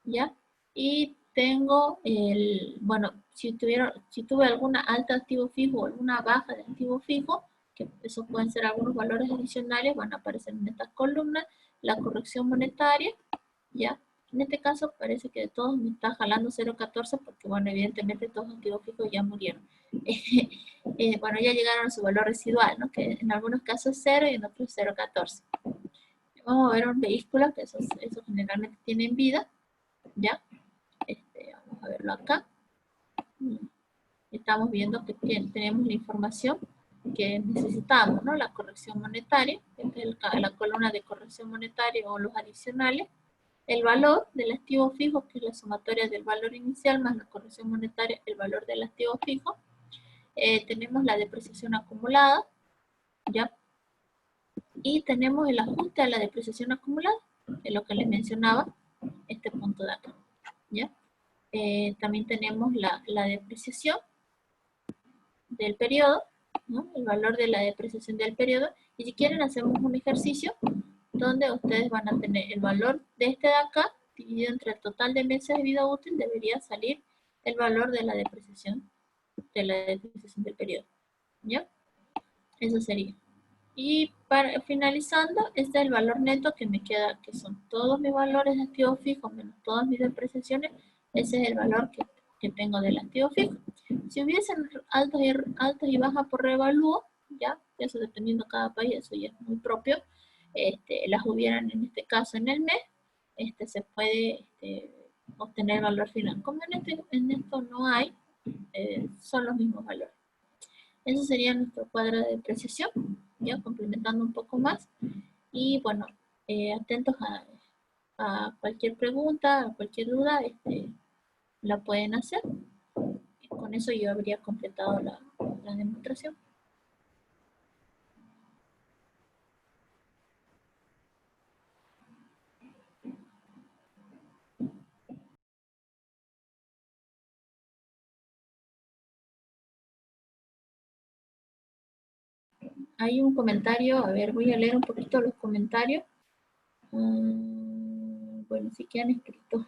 ¿ya? Y tengo el, bueno, si tuve alguna alta de activo fijo o alguna baja de activo fijo, que eso pueden ser algunos valores adicionales, van a aparecer en estas columnas, la corrección monetaria, ¿ya? En este caso parece que de todos me está jalando 0.14 porque, bueno, evidentemente todos los activos fijos ya murieron. Bueno, ya llegaron a su valor residual, ¿no? Que en algunos casos es 0 y en otros 0.14. Vamos a ver un vehículo que esos generalmente tienen vida, ¿ya? Vamos a verlo acá. Estamos viendo que tenemos la información que necesitamos, ¿no? La corrección monetaria, esta es la columna de corrección monetaria o los adicionales. El valor del activo fijo, que es la sumatoria del valor inicial más la corrección monetaria, el valor del activo fijo. Tenemos la depreciación acumulada, ¿ya? Y tenemos el ajuste a la depreciación acumulada, que es lo que les mencionaba, este punto de acá, ¿ya? También tenemos la depreciación del periodo, ¿no? El valor de la depreciación del periodo. Y si quieren hacemos un ejercicio donde ustedes van a tener el valor de este de acá, dividido entre el total de meses de vida útil, debería salir el valor de la depreciación del periodo, ¿ya? Eso sería. Y para finalizando, este es el valor neto que me queda, que son todos mis valores de activo fijo menos todas mis depreciaciones. Ese es el valor que tengo del activo fijo. Si hubiesen altas y bajas por revalúo, ya, eso dependiendo de cada país, eso ya es muy propio, las hubieran en este caso en el mes, se puede obtener el valor final. Como en esto no hay, son los mismos valores. Eso sería nuestro cuadro de depreciación, ya complementando un poco más. Y bueno, atentos a cualquier pregunta, a cualquier duda, la pueden hacer. Y con eso yo habría completado la demostración. Hay un comentario, a ver, voy a leer un poquito los comentarios. Bueno, sí que han escrito.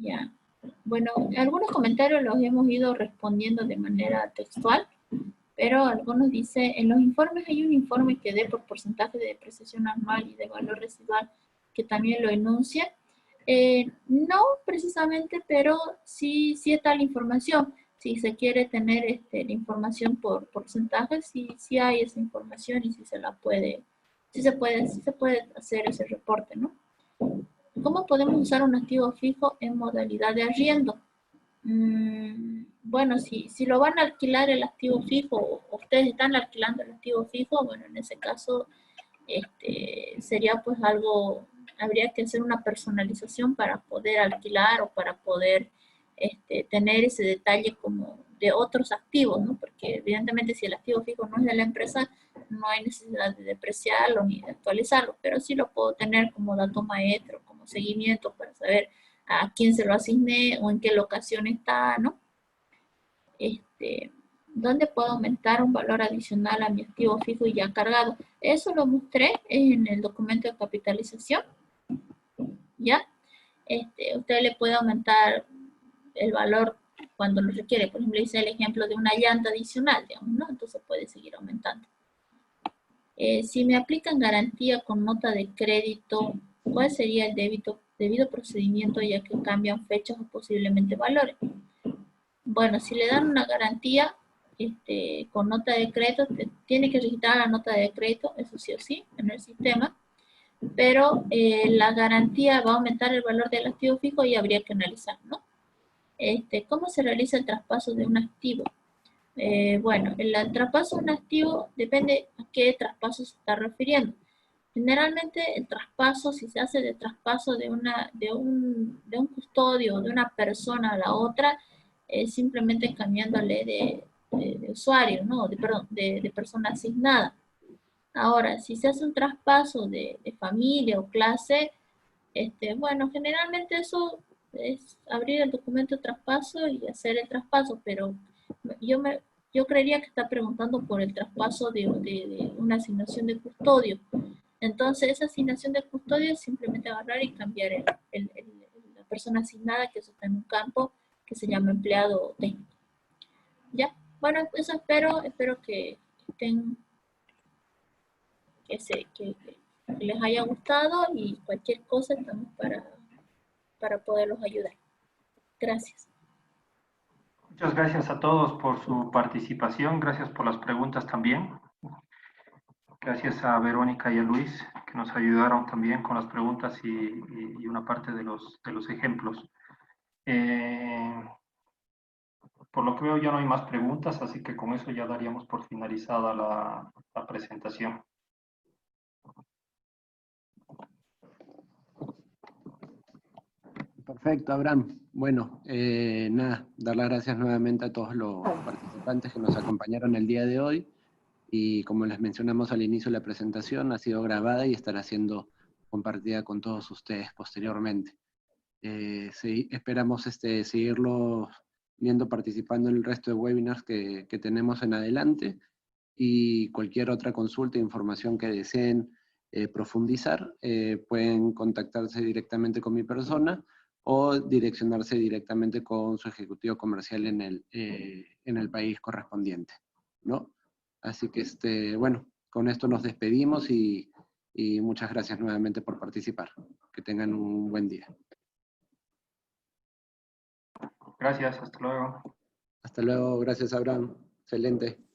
Ya. Bueno, algunos comentarios los hemos ido respondiendo de manera textual, pero algunos dicen, en los informes hay un informe que dé por porcentaje de depreciación anual y de valor residual que también lo enuncia. No precisamente, pero sí está la información. Si se quiere tener la información por porcentajes, sí hay esa información y sí se puede hacer ese reporte, ¿no? ¿Cómo podemos usar un activo fijo en modalidad de arriendo? Bueno, si lo van a alquilar el activo fijo, o ustedes están alquilando el activo fijo, bueno, en ese caso sería pues algo, habría que hacer una personalización para poder alquilar o para poder tener ese detalle como de otros activos, ¿no? Porque evidentemente si el activo fijo no es de la empresa, no hay necesidad de depreciarlo ni de actualizarlo, pero sí lo puedo tener como dato maestro, como seguimiento para saber a quién se lo asigné o en qué locación está, ¿no? ¿Dónde puedo aumentar un valor adicional a mi activo fijo y ya cargado? Eso lo mostré en el documento de capitalización, ¿ya? usted le puede aumentar el valor cuando lo requiere. Por ejemplo, hice el ejemplo de una llanta adicional, digamos, ¿no? Entonces puede seguir aumentando. Si me aplican garantía con nota de crédito, ¿cuál sería el debido procedimiento ya que cambian fechas o posiblemente valores? Bueno, si le dan una garantía con nota de crédito, tiene que registrar la nota de crédito, eso sí o sí, en el sistema, pero la garantía va a aumentar el valor del activo fijo y habría que analizar, ¿no? ¿Cómo se realiza el traspaso de un activo? Bueno, el traspaso de un activo depende a qué traspaso se está refiriendo. Generalmente el traspaso, si se hace de traspaso de un custodio, de una persona a la otra, es simplemente cambiándole de usuario, ¿no? Perdón, de persona asignada. Ahora, si se hace un traspaso de familia o clase, bueno, generalmente eso es abrir el documento de traspaso y hacer el traspaso, pero yo creería que está preguntando por el traspaso de una asignación de custodio. Entonces, esa asignación de custodio es simplemente agarrar y cambiar la persona asignada, que eso está en un campo que se llama empleado técnico. ¿Ya? Bueno, eso espero que estén, que les haya gustado y cualquier cosa estamos para poderlos ayudar. Gracias. Muchas gracias a todos por su participación, gracias por las preguntas también. Gracias a Verónica y a Luis, que nos ayudaron también con las preguntas y una parte de los ejemplos. Por lo que veo ya no hay más preguntas, así que con eso ya daríamos por finalizada la presentación. Perfecto, Abraham. Bueno, nada, dar las gracias nuevamente a todos los participantes que nos acompañaron el día de hoy. Y como les mencionamos al inicio de la presentación, ha sido grabada y estará siendo compartida con todos ustedes posteriormente. Sí, esperamos seguirlo viendo, participando en el resto de webinars que tenemos en adelante, y cualquier otra consulta e información que deseen profundizar, pueden contactarse directamente con mi persona o direccionarse directamente con su ejecutivo comercial en el país correspondiente, ¿no? Así que, bueno, con esto nos despedimos y muchas gracias nuevamente por participar. Que tengan un buen día. Gracias, hasta luego. Hasta luego, gracias Abraham. Excelente.